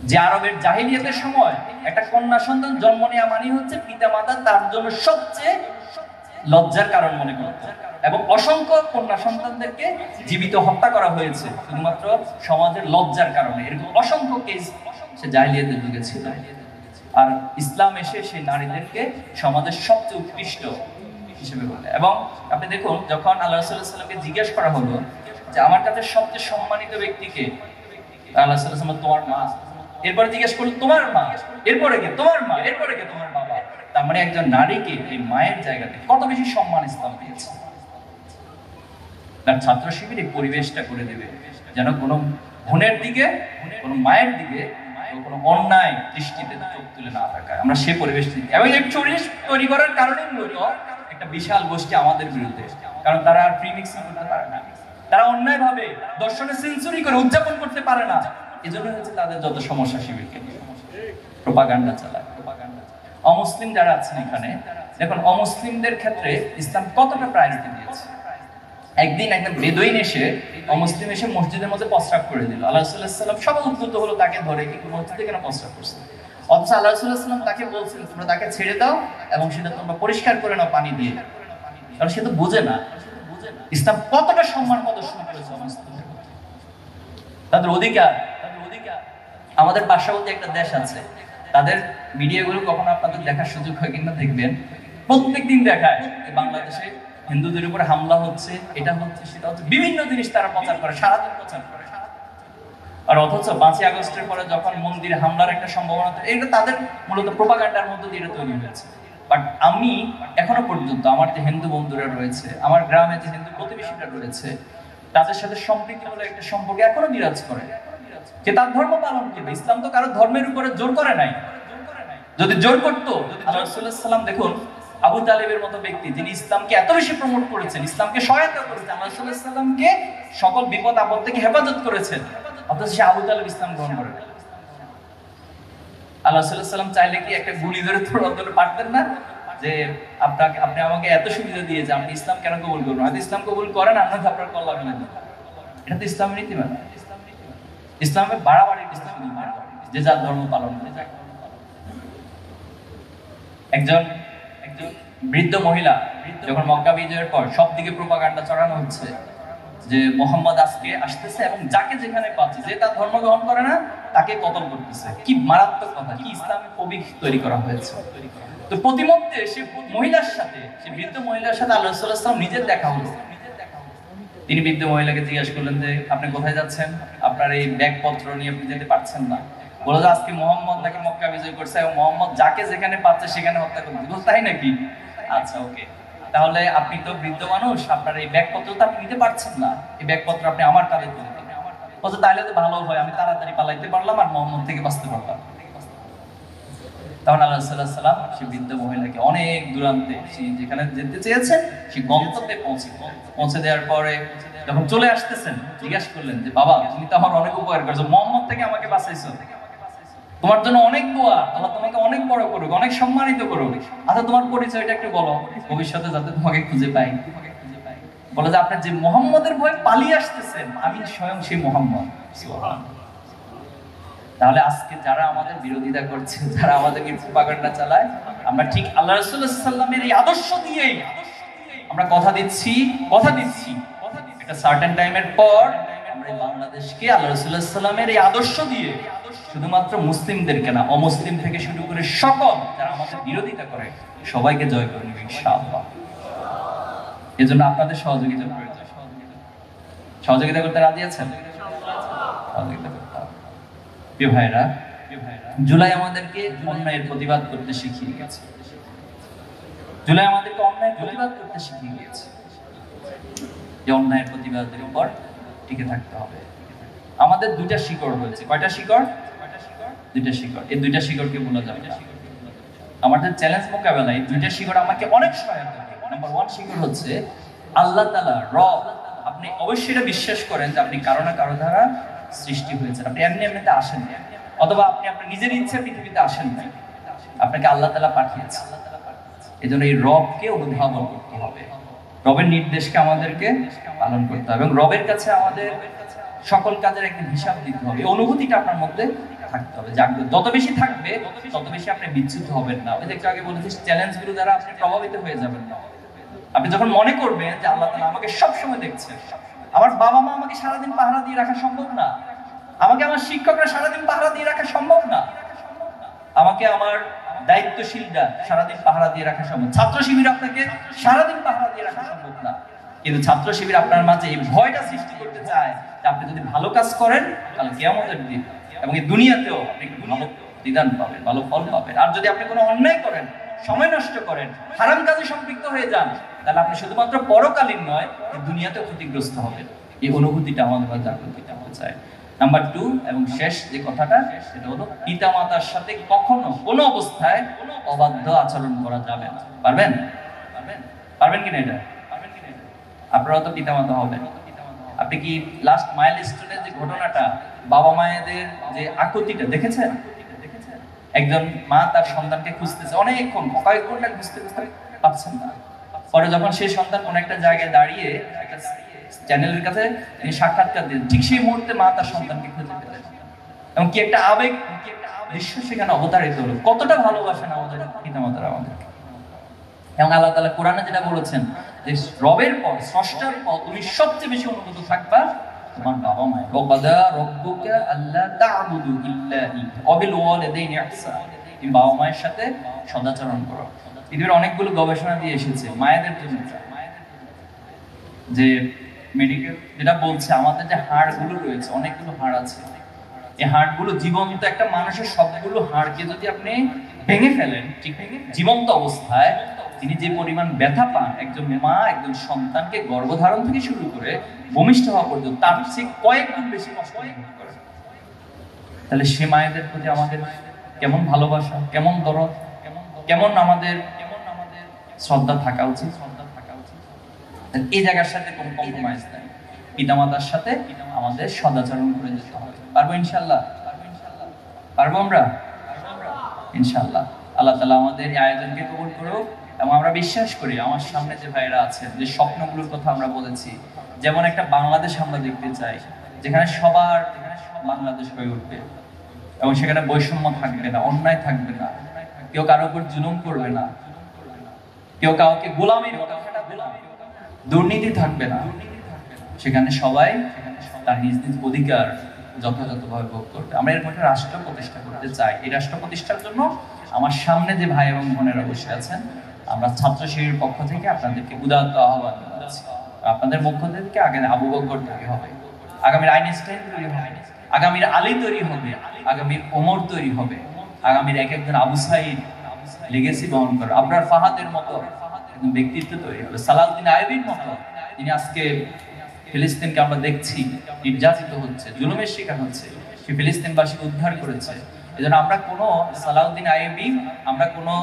যে আরবের জাহিলিয়াতের সময় একটা কন্যা সন্তান জন্ম নেওয়া মানে হচ্ছে পিতামাতা তার জন্য সবচেয়ে লজ্জার কারণ মনে করত, এবং অসংখ্য কন্যা সন্তানদেরকে জীবিত হত্যা করা হয়েছে শুধুমাত্র সমাজের লজ্জার কারণে। এরকম অসংখ্য কেস সে জাহিলিয়াতের যুগে ছিল। আর ইসলাম এসে সেই নারীদেরকে সমাজের সবচেয়ে উৎকৃষ্ট হিসেবে বলে। এবং আপনি দেখুন, যখন আল্লাহ রাসূল সাল্লাল্লাহু আলাইহি ওয়াসাল্লামকে জিজ্ঞেস করা হলো যে আমার কাছে সবচেয়ে সম্মানিত ব্যক্তিকে, আল্লাহ সাল্লাল্লাহু আলাইহি ওয়াসাল্লাম তোমার মা, এরপরে জিজ্ঞেস করলো তোমার মা, এরপরে কে? তোমার মা, এরপরে কে? তোমার বাবা। তার মানে একজন নারীকে এই মায়ের জায়গাতে কত বেশি সম্মান ইসলাম দিয়েছে। তার ছাত্র শিবির এই পরিবেশটা করে দেবে যেন কোনো বোনের দিকে, কোনো মায়ের দিকে কোনো অন্যায় দৃষ্টিতে চোখ তুলে না থাকায় আমরা সে পরিবেশ দিই। এবং এই পরিবেশ তৈরি করার কারণে মূলত একটা বিশাল গোষ্ঠী আমাদের বিরুদ্ধে, কারণ তারা আর প্রিমিক্সিং করতে পারে না, তারা অন্যায়ভাবে দর্শনে সেঞ্চুরি করে উদযাপন করতে পারে না। এজন্য হচ্ছে তাদের যত সমস্যা শিবিরকে প্রোপাগান্ডা চালায়। অমুসলিম যারা আছেন এখানে দেখুন, অমুসলিমদের ক্ষেত্রে ইসলাম কতটা প্রায়োরিটি দিয়েছে। একদিন একজন বেদুইন এসে, অমুসলিম এসে মসজিদের মধ্যে প্রস্রাব করে দিল। আল্লাহ রাসূলুল্লাহ সাল্লাল্লাহু আলাইহি ওয়াসাল্লাম সবাই উদ্যত হলো তাকে ধরে, কিন্তু মসজিদে কেন প্রস্রাব করছে? অথচ আল্লাহ রাসূলুল্লাহ সাল্লাল্লাহু আলাইহি ওয়াসাল্লাম তাকে বলছেন তোমরা তাকে ছেড়ে দাও এবং সেটা তোমরা পরিষ্কার করে নাও পানি দিয়ে, কারণ সে তো বোঝে না ইসলাম কতটা সম্মান প্রদর্শন করেছে অমুসলিমদের, তাদের অধিকার। আমাদের পার্শ্ববর্তী একটা দেশ আছে, তাদের মিডিয়াগুলো কখনো আপনাদের দেখার সুযোগ হয় কিনা দেখবেন, প্রত্যেকদিন দেখায় বাংলাদেশে হিন্দুদের উপর হামলা হচ্ছে, এটা হচ্ছে সেটা হচ্ছে, বিভিন্ন জিনিস তারা প্রচার করে, সারাদিন প্রচার করে। আর অথচ 5ই আগস্টের পরে যখন মন্দিরে হামলার একটা সম্ভাবনা, এটা তাদের মূলত প্রোপাগান্ডার মধ্যে দিয়ে তৈরি হয়েছে। বাট আমি এখনো পর্যন্ত আমার যে হিন্দু বন্ধুরা রয়েছে, আমার গ্রামে যে হিন্দু প্রতিবেশীরা রয়েছে, তাদের সাথে সম্প্রীতি বলে একটা সম্পর্ক এখনো বিরাজ করে, যে তার ধর্ম পালন করবে। ইসলাম তো কারো ধর্মের উপরে জোর করে নাই। যদি জোর করতো, যদি আল্লাহ রাসূলুল্লাহ সাল্লাল্লাহু আলাইহি ওয়াসাল্লাম দেখুন আবু তালেবের মতো ব্যক্তি যিনি ইসলামকে এত বেশি প্রমোট করেছেন, ইসলামকে সহায়তা করেছেন, আল্লাহ রাসূলুল্লাহ সাল্লাল্লাহু আলাইহি ওয়াসাল্লামকে সকল বিপদ আপদ থেকে হেফাজত করেছেন, অথচ সে আবু তালেব ইসলাম গ্রহণ করে। আল্লাহ রাসূলুল্লাহ সাল্লাল্লাহু আলাইহি ওয়াসাল্লাম চাইলে কি একটা গুলি ধরে ধরে পারতেন না যে আপনি আমাকে এত সুবিধা দিয়েছে, আপনি ইসলাম কেন কবুল করবেন? হয়তো ইসলাম কবুল করেন, আপনাকে আপনার কল্যাণ হবে না। এটা তো ইসলামের নীতিমালা। ইসলামে বাড়াবাড়ি ইসলাম যে যার ধর্ম পালন করে। একজন বৃদ্ধ মহিলা যখন মক্কা বিজয়ের পর সব দিকে প্রোপাগান্ডা ছড়ানো হচ্ছে যে মুহাম্মদ আজকে আসতেছে এবং যাকে যেখানে পাচ্ছে, যে তার ধর্ম গ্রহণ করে না তাকে কতল করতেছে। কি মারাত্মক কথা, কি ইসলামে পবিত্র তৈরি করা হয়েছে। তো প্রতিমধ্যে সে মহিলার সাথে, সে বৃদ্ধ মহিলার সাথে আল্লাহ রাসূলুল্লাহ সাল্লাল্লাহু আলাইহি ওয়াসাল্লাম নিজের দেখা হলো। তিনি বৃদ্ধ মহিলাকে জিজ্ঞাসা করলেন যে আপনি কোথায় যাচ্ছেন, আপনার এই ব্যাগপত্র নিয়ে আপনি যেতে পারছেন না। বলে যে আজকে মুহাম্মদ নাকি মক্কা বিজয় করছে এবং মুহাম্মদ যাকে যেখানে পাচ্ছে সেখানে হত্যা করবে। বলছে তাই নাকি? আচ্ছা ওকে, তাহলে আপনি তো বৃদ্ধ মানুষ, আপনার এই ব্যাগপত্র তো আপনি নিতে পারছেন না, এই ব্যাগপত্র আপনি আমার কাঁধে তুলে দিন। বলছে তাহলে তো ভালো হয়, আমি তাড়াতাড়ি পালাইতে পারলাম আর মুহাম্মদ থেকে বাঁচতে পারলাম। তখন আল্লাহ রাসূলুল্লাহ সাল্লাল্লাহু আলাইহি ওয়াসাল্লাম সেই বৃদ্ধ মহিলাকে অনেক দূরান্তে, সে যেখানে যেতে চেয়েছেন সেই গন্তব্যে পৌঁছে দেওয়ার পরে যখন চলে আসতেছেন জিজ্ঞাসা করলেন যে বাবা তুমি তো আমার অনেক উপকার করেছো, মুহাম্মদ থেকে আমাকে বাঁচাইছো, তোমার জন্য অনেক দোয়া, আল্লাহ তোমাকে অনেক বড় করুক, অনেক সম্মানিত করুক। আচ্ছা তোমার পরিচয়টা একটু বলো, ভবিষ্যতে যাতে তোমাকে খুঁজে পাই। বলে যে আপনি যে মুহাম্মদের ভয়ে পালিয়ে আসতেছেন, আমি স্বয়ং সেই মুহাম্মদ। তাহলে আজকে যারা আমাদের বিরোধিতা করছে, যারা আমাদেরকে প্রোপাগান্ডা চালায়, আমরা ঠিক আল্লাহ রাসূলুল্লাহ সাল্লাল্লাহু আলাইহি ওয়াসাল্লামের এই আদর্শ দিয়েই আমরা কথা দিচ্ছি একটা সার্টেন টাইমের পর আমরা বাংলাদেশকে আল্লাহ রাসূলুল্লাহ সাল্লাল্লাহু আলাইহি ওয়াসাল্লামের এই আদর্শ দিয়ে শুধুমাত্র মুসলিমদেরকে না, অমুসলিম থেকে শুরু করে সকল যারা আমাদের বিরোধিতা করে সবাইকে জয় করে নেব ইনশাআল্লাহ। এজন্য আপনাদের সহযোগিতা প্রয়োজন। সহযোগিতা করতে রাজি আছেন? সহযোগিতা করতে হবে। প্রিয় ভাইরা, জুলাই আমাদেরকে অন্যায়ের প্রতিবাদ করতে শিখিয়ে গেছে। জুলাই আমাদেরকে অন্যায়ের প্রতিবাদ করতে শিখিয়ে গেছে যে অন্যায়ের প্রতিবাদের উপর টিকে থাকতে হবে। আমাদের দুইটা শিকড় রয়েছে। কয়টা শিকড়? দুইটা শিকড়। এই দুইটা শিকড়কে ভোলা যাবে না। আমাদের চ্যালেঞ্জ মোকাবেলায় এই দুইটা শিকড় আমাকে অনেক সহায়তা করে। নাম্বার 1 শিকড় হচ্ছে আল্লাহ তাআলা রব। আপনি অবশ্যই এটা বিশ্বাস করেন যে আপনি কারো না কারো দ্বারা সৃষ্টি হয়েছেন, আপনি এমনিতে আসেন না, অথবা আপনি আপনার নিজের ইচ্ছে পৃথিবীতে আসেন না, আপনাকে আল্লাহ তাআলা পাঠিয়েছেন। এজন্য এই রবকে অনুধাবন করতে হবে, রবের নির্দেশকে আমাদেরকে পালন করতে হবে এবং রবের কাছে আমাদের সকল কাজের একটা হিসাব দিতে হবে। এই অনুভূতিটা আপনার মধ্যে থাকতে হবে, জাগ্রত। যত বেশি থাকবে তত বেশি আপনি বিচ্যুত হবেন না। ওই যে একটু আগে বলেছি, চ্যালেঞ্জগুলো দ্বারা আপনি প্রভাবিত হয়ে যাবেন না। আপনি যখন মনে করবেন যে আল্লাহ তাআলা আমাকে সব সময় দেখছেন, আমার বাবা মা আমাকে সারাদিন পাহারা দিয়ে রাখা সম্ভব না, আমাকে আমার শিক্ষকরা সারাদিন পাহারা দিয়ে রাখা সম্ভব না, আমাকে আমার দায়িত্বশীলরা সারাদিন পাহারা দিয়ে রাখা সম্ভব, ছাত্র শিবির আপনাকে সারাদিন পাহারা দিয়ে রাখা সম্ভব না, কিন্তু ছাত্র শিবির আপনার মাঝে এই ভয়টা সৃষ্টি করতে চায় যে আপনি যদি ভালো কাজ করেন তাহলে কিয়ামতের দিন এবং এই দুনিয়াতেও আপনি ভালো বিধান পাবেন, ভালো ফল পাবেন। আর যদি আপনি কোনো অন্যায় করেন সময় নষ্ট করেন, হারাম কাজে সম্পৃক্ত হয়ে যান, তাহলে আপনি শুধুমাত্র পরকালীন নয়, দুনিয়াতেও ক্ষতিগ্রস্ত হবেন। এই অনুভূতিটা আমাদের মাঝে জাগ্রত হতে চায়। নাম্বার 2 এবং শেষ যে কথাটা, সেটা হলো পিতামাতার সাথে কখনো কোনো অবস্থায় অবাধ্য আচরণ করা যাবে না। পারবেন? পারবেন কিনা এটা? আপনারা তো পিতামাতা হবেন। আপনি কি লাস্ট মাইলস্টোনের যে ঘটনাটা, বাবা মায়েদের যে আকুতিটা দেখেছেন? একজন মা তার সন্তানকে খুঁজতেছে অনেকক্ষণ, কয়েক ঘন্টা খুঁজতে খুঁজতে পাচ্ছেন না। পরে যখন সেই সন্তান কোন একটা জায়গায় দাঁড়িয়ে একটা চ্যানেলের কাছে তিনি সাক্ষাৎকার দিলেন, ঠিক সেই মুহূর্তে মা তার সন্তানকে খুঁজে পেলেন এবং কি একটা আবেগ দৃশ্য সেখানে অবতারিত হলো। কতটা ভালোবাসেন আমাদের পিতামাতারা আমাদেরকে। এবং আল্লাহ তাআলা কোরআনে যেটা বলেছেন যে রবের পর, স্রষ্টার পর তুমি সবচেয়ে বেশি অনুগত থাকবা তোমার বাবা মায়ের। ওয়াকাদা রাব্বুকা আল্লা তা'বুদু ইল্লা ইয়্যাহু ওয়া বিল ওয়ালিদাইনি ইহসানা। তুমি বাবা মায়ের সাথে সদাচরণ করো। পৃথিবীর অনেকগুলো গবেষণা দিয়ে এসেছে মায়েদের জন্য, যে মেডিকেল যেটা বলছে আমাদের যে হাড়গুলো রয়েছে, অনেকগুলো হাড় আছে, এই হাড়গুলো জীবন্ত একটা মানুষের সবগুলো হাড়কে যদি আপনি ভেঙে ফেলেন ঠিক জীবন্ত অবস্থায়, তিনি যে পরিমাণ ব্যথা পান, একজন মা একজন সন্তানকে গর্ভধারণ থেকে শুরু করে ভূমিষ্ঠ হওয়া পর্যন্ত তার চেয়ে কয়েক গুণ বেশি কষ্ট অনুভব করে। তাহলে সে মায়েদের প্রতি আমাদের কেমন ভালোবাসা, কেমন দরদ, কেমন আমাদের শ্রদ্ধা থাকা উচিত। এই জায়গার সাথে কোনো কম্প্রোমাইজ নাই। পিতামাতার সাথে আমাদের সদাচরণ করে যেতে হবে। পারবো ইনশাআল্লাহ? পারবো আমরা ইনশাআল্লাহ। আল্লাহ তাআলা আমাদের এই আয়োজনকে কবুল করুক। এবং আমরা বিশ্বাস করি আমার সামনে যে ভাইরা আছেন, যে স্বপ্নগুলোর কথা আমরা বলেছি, যেমন একটা বাংলাদেশ আমরা দেখতে চাই যেখানে সবার বাংলাদেশ হয়ে উঠবে এবং সেখানে বৈষম্য থাকবে না, অন্যায় থাকবে না, কেউ কারোর উপর জুলুম করবে না, কেউ কাউকে গোলামির দুর্নীতি থাকবে না, সেখানে সবাই তার নিজ নিজ অধিকার যথাযথভাবে ভোগ করবে। আমরা এরকম একটা রাষ্ট্র প্রতিষ্ঠা করতে চাই। এই রাষ্ট্র প্রতিষ্ঠার জন্য আমার সামনে যে ভাই এবং বোনেরা বসে আছেন, আমরা ছাত্র শিবিরের পক্ষ থেকে আপনাদেরকে উদাত্ত আহ্বান জানাচ্ছি। আপনাদের মধ্য থেকে আগামী আবু বকর তৈরি হবে, আগামীর আইনস্টাইন তৈরি হবে, আগামীর আলী তৈরি হবে, আগামীর ওমর তৈরি হবে, আগামীর এক একজন আবু সাইদ লেগেসি বহন করে আবরার ফাহাদের মতো ব্যক্তিত্ব তৈরি হবে, সালাউদ্দিন আইয়ুবীর মতো। তিনি আজকে ফিলিস্তিনকে আমরা দেখছি নির্যাতিত হচ্ছে, জুলুমের শিকার হচ্ছে, সে ফিলিস্তিনবাসীকে উদ্ধার করেছে। এজন্য আমরা কোনো সালাউদ্দিন আইয়ুবী, আমরা কোনো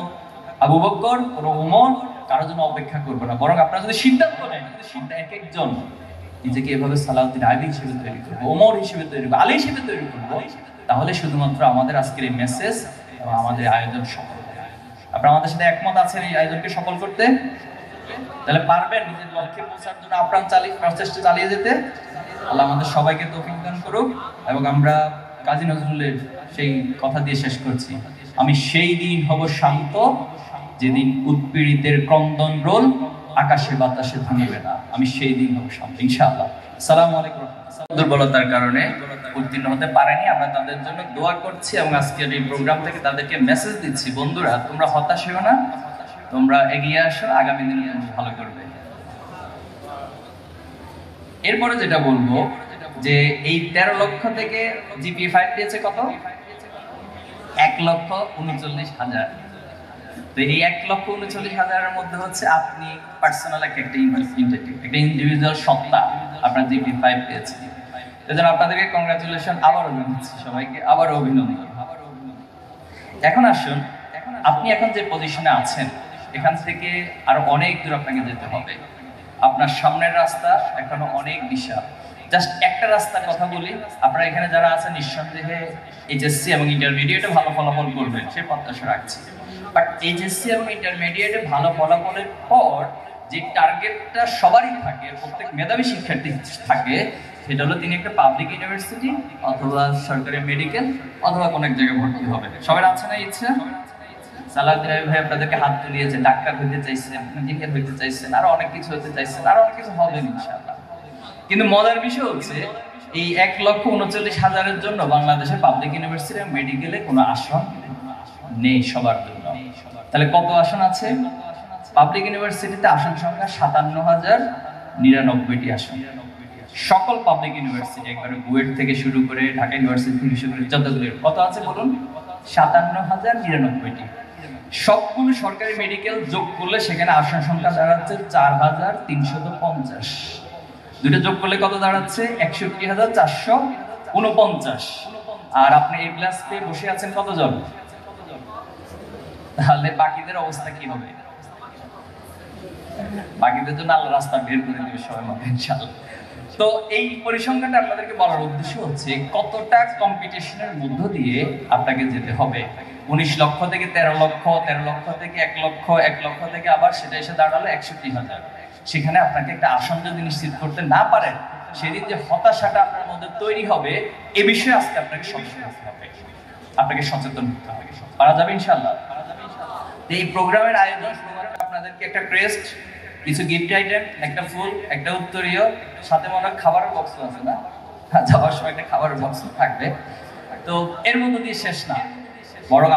আবু বকর, কোনো ওমর কারোর জন্য অপেক্ষা করবো না। বরং আপনারা যদি সিদ্ধান্ত নেন, এক একজন নিজেকে এভাবে সালাউদ্দিন আইয়ুবী হিসেবে তৈরি করবো, ওমর হিসেবে তৈরি করবো, আলী হিসেবে তৈরি করবো, তাহলে শুধুমাত্র আমাদের আজকের এই মেসেজ এবং আমাদের আয়োজন সফল হবে। আপনারা আমাদের সাথে একমত আছেন এই আয়োজনকে সফল করতে? তাহলে পারবেন নিজের লক্ষ্যে পৌঁছার জন্য আপ্রাণ প্রচেষ্টা চালিয়ে যেতে? আল্লাহ আমাদের সবাইকে তৌফিক দান করুক। এবং আমরা কাজী নজরুলের সেই কথা দিয়ে শেষ করছি, আমি সেই দিন হব শান্ত যেদিন উৎপীড়িতের ক্রন্দন রোল আকাশে বাতাসে থামিবে না। আমি সেই দিন হব শান্ত ইনশাআল্লাহ। আসসালামু আলাইকুম। দুর্বলতার কারণে উত্তীর্ণ হতে পারেনি, আমরা তাদের জন্য দোয়া করছি এবং আজকের এই প্রোগ্রাম থেকে তাদেরকে মেসেজ দিচ্ছি, বন্ধুরা তোমরা হতাশ হও না, তোমরা এগিয়ে আসো, আগামী দিনে ভালো করবে। এরপরে যেটা বলবো যে এই 13 লক্ষ থেকে জিপিএ 5 পেয়েছে কত? 1,39,000। তো এই 1,39,000-এর মধ্যে হচ্ছে আপনি পার্সোনাল একটা ইন্ডিভিজুয়াল সত্তা, আপনার জিপিএ 5 পেয়েছে। এজন্য আপনাদেরকে কংগ্রাচুলেশন আবারও জানাচ্ছি, সবাইকে আবারও অভিনন্দন। এখন আসুন, আপনি এখন যে পজিশনে আছেন এখান থেকে আরো অনেক দূর আপনাকে যেতে হবে। আপনার সামনের রাস্তা এখনো অনেক বিশাল। জাস্ট একটা রাস্তার কথা বলি, আপনারা এখানে যারা আছেন নিঃসন্দেহে এইচএসসি এবং ইন্টারমিডিয়েটে ভালো ফলাফল করবেন সে প্রত্যাশা রাখছি। বাট এইচএসসি এবং ইন্টারমিডিয়েটে ভালো ফলাফলের পর যে টার্গেটটা সবারই থাকে, প্রত্যেক মেধাবী শিক্ষার্থী থাকে, সেটা হলো তিনি একটা পাবলিক ইউনিভার্সিটি অথবা সরকারি মেডিকেল অথবা কোনো এক জায়গায় ভর্তি হবে। সবার আছে না ইচ্ছা? সালাউদ্দিন আইয়ুবী ভাই আপনাদেরকে হাত তুলিয়েছে, ডাক্তার হইতে চাইছেন, ইঞ্জিনিয়ার হইতে চাইছেন, আরো অনেক কিছু হতে চাইছেন, আরো অনেক কিছু হবেন ইনশাআল্লাহ। কিন্তু মজার বিষয় হচ্ছে এই 1,39,000-এর জন্য বাংলাদেশে পাবলিক ইউনিভার্সিটি এবং মেডিকেলে কোনো আসন নেই সবার জন্য। তাহলে কত আসন আছে? পাবলিক ইউনিভার্সিটিতে আসন সংখ্যা 57,099টি আসন। সকল পাবলিক ইউনিভার্সিটি একবারে বুয়েট থেকে শুরু করে ঢাকা ইউনিভার্সিটি থেকে শুরু করে যতগুলো কত আছে বলুন? 57,099টি। সবগুলো সরকারি মেডিকেল যোগ করলে সেখানে আসন সংখ্যা দাঁড়াচ্ছে ৪,৩৫০। দুটো যোগ করলে কত দাঁড়াচ্ছে? ৬১,৪৪৯। আর আপনি এ প্লাস পেয়ে বসে আছেন কতজন? তাহলে বাকিদের অবস্থা কি হবে? বাকিদের জন্য আল্লাহ রাস্তা বের করে দেবে সবাই মতো ইনশাআল্লাহ। তো এই পরিসংখ্যানটা আপনাদেরকে বলার উদ্দেশ্য হচ্ছে কতটা কম্পিটিশনের মধ্য দিয়ে আপনাকে যেতে হবে। ১৯ লক্ষ থেকে ১৩ লক্ষ, ১৩ লক্ষ থেকে ১ লক্ষ, ১ লক্ষ থেকে আবার সেটা এসে দাঁড়ালো ৬১,০০০। সেখানে আপনাকে একটা আসন যদি নিশ্চিত করতে না পারেন, সেদিন যে হতাশাটা আপনার মধ্যে তৈরি হবে, এ বিষয়ে আজকে আপনাকে সচেতন হতে হবে, আপনাকে সচেতন হতে হবে। পারা যাবে ইনশাআল্লাহ। এই প্রোগ্রামের আয়োজন আপনাদেরকে একটা ক্রেস্ট, কিছু গিফট আইটেম, একটা ফুল, একটা উত্তরীয়, সাথে মনে হয় খাবারের বক্স আছে না? যাওয়ার সময় একটা খাবারের বক্স থাকবে। তো এর মধ্য দিয়ে শেষ না, বরং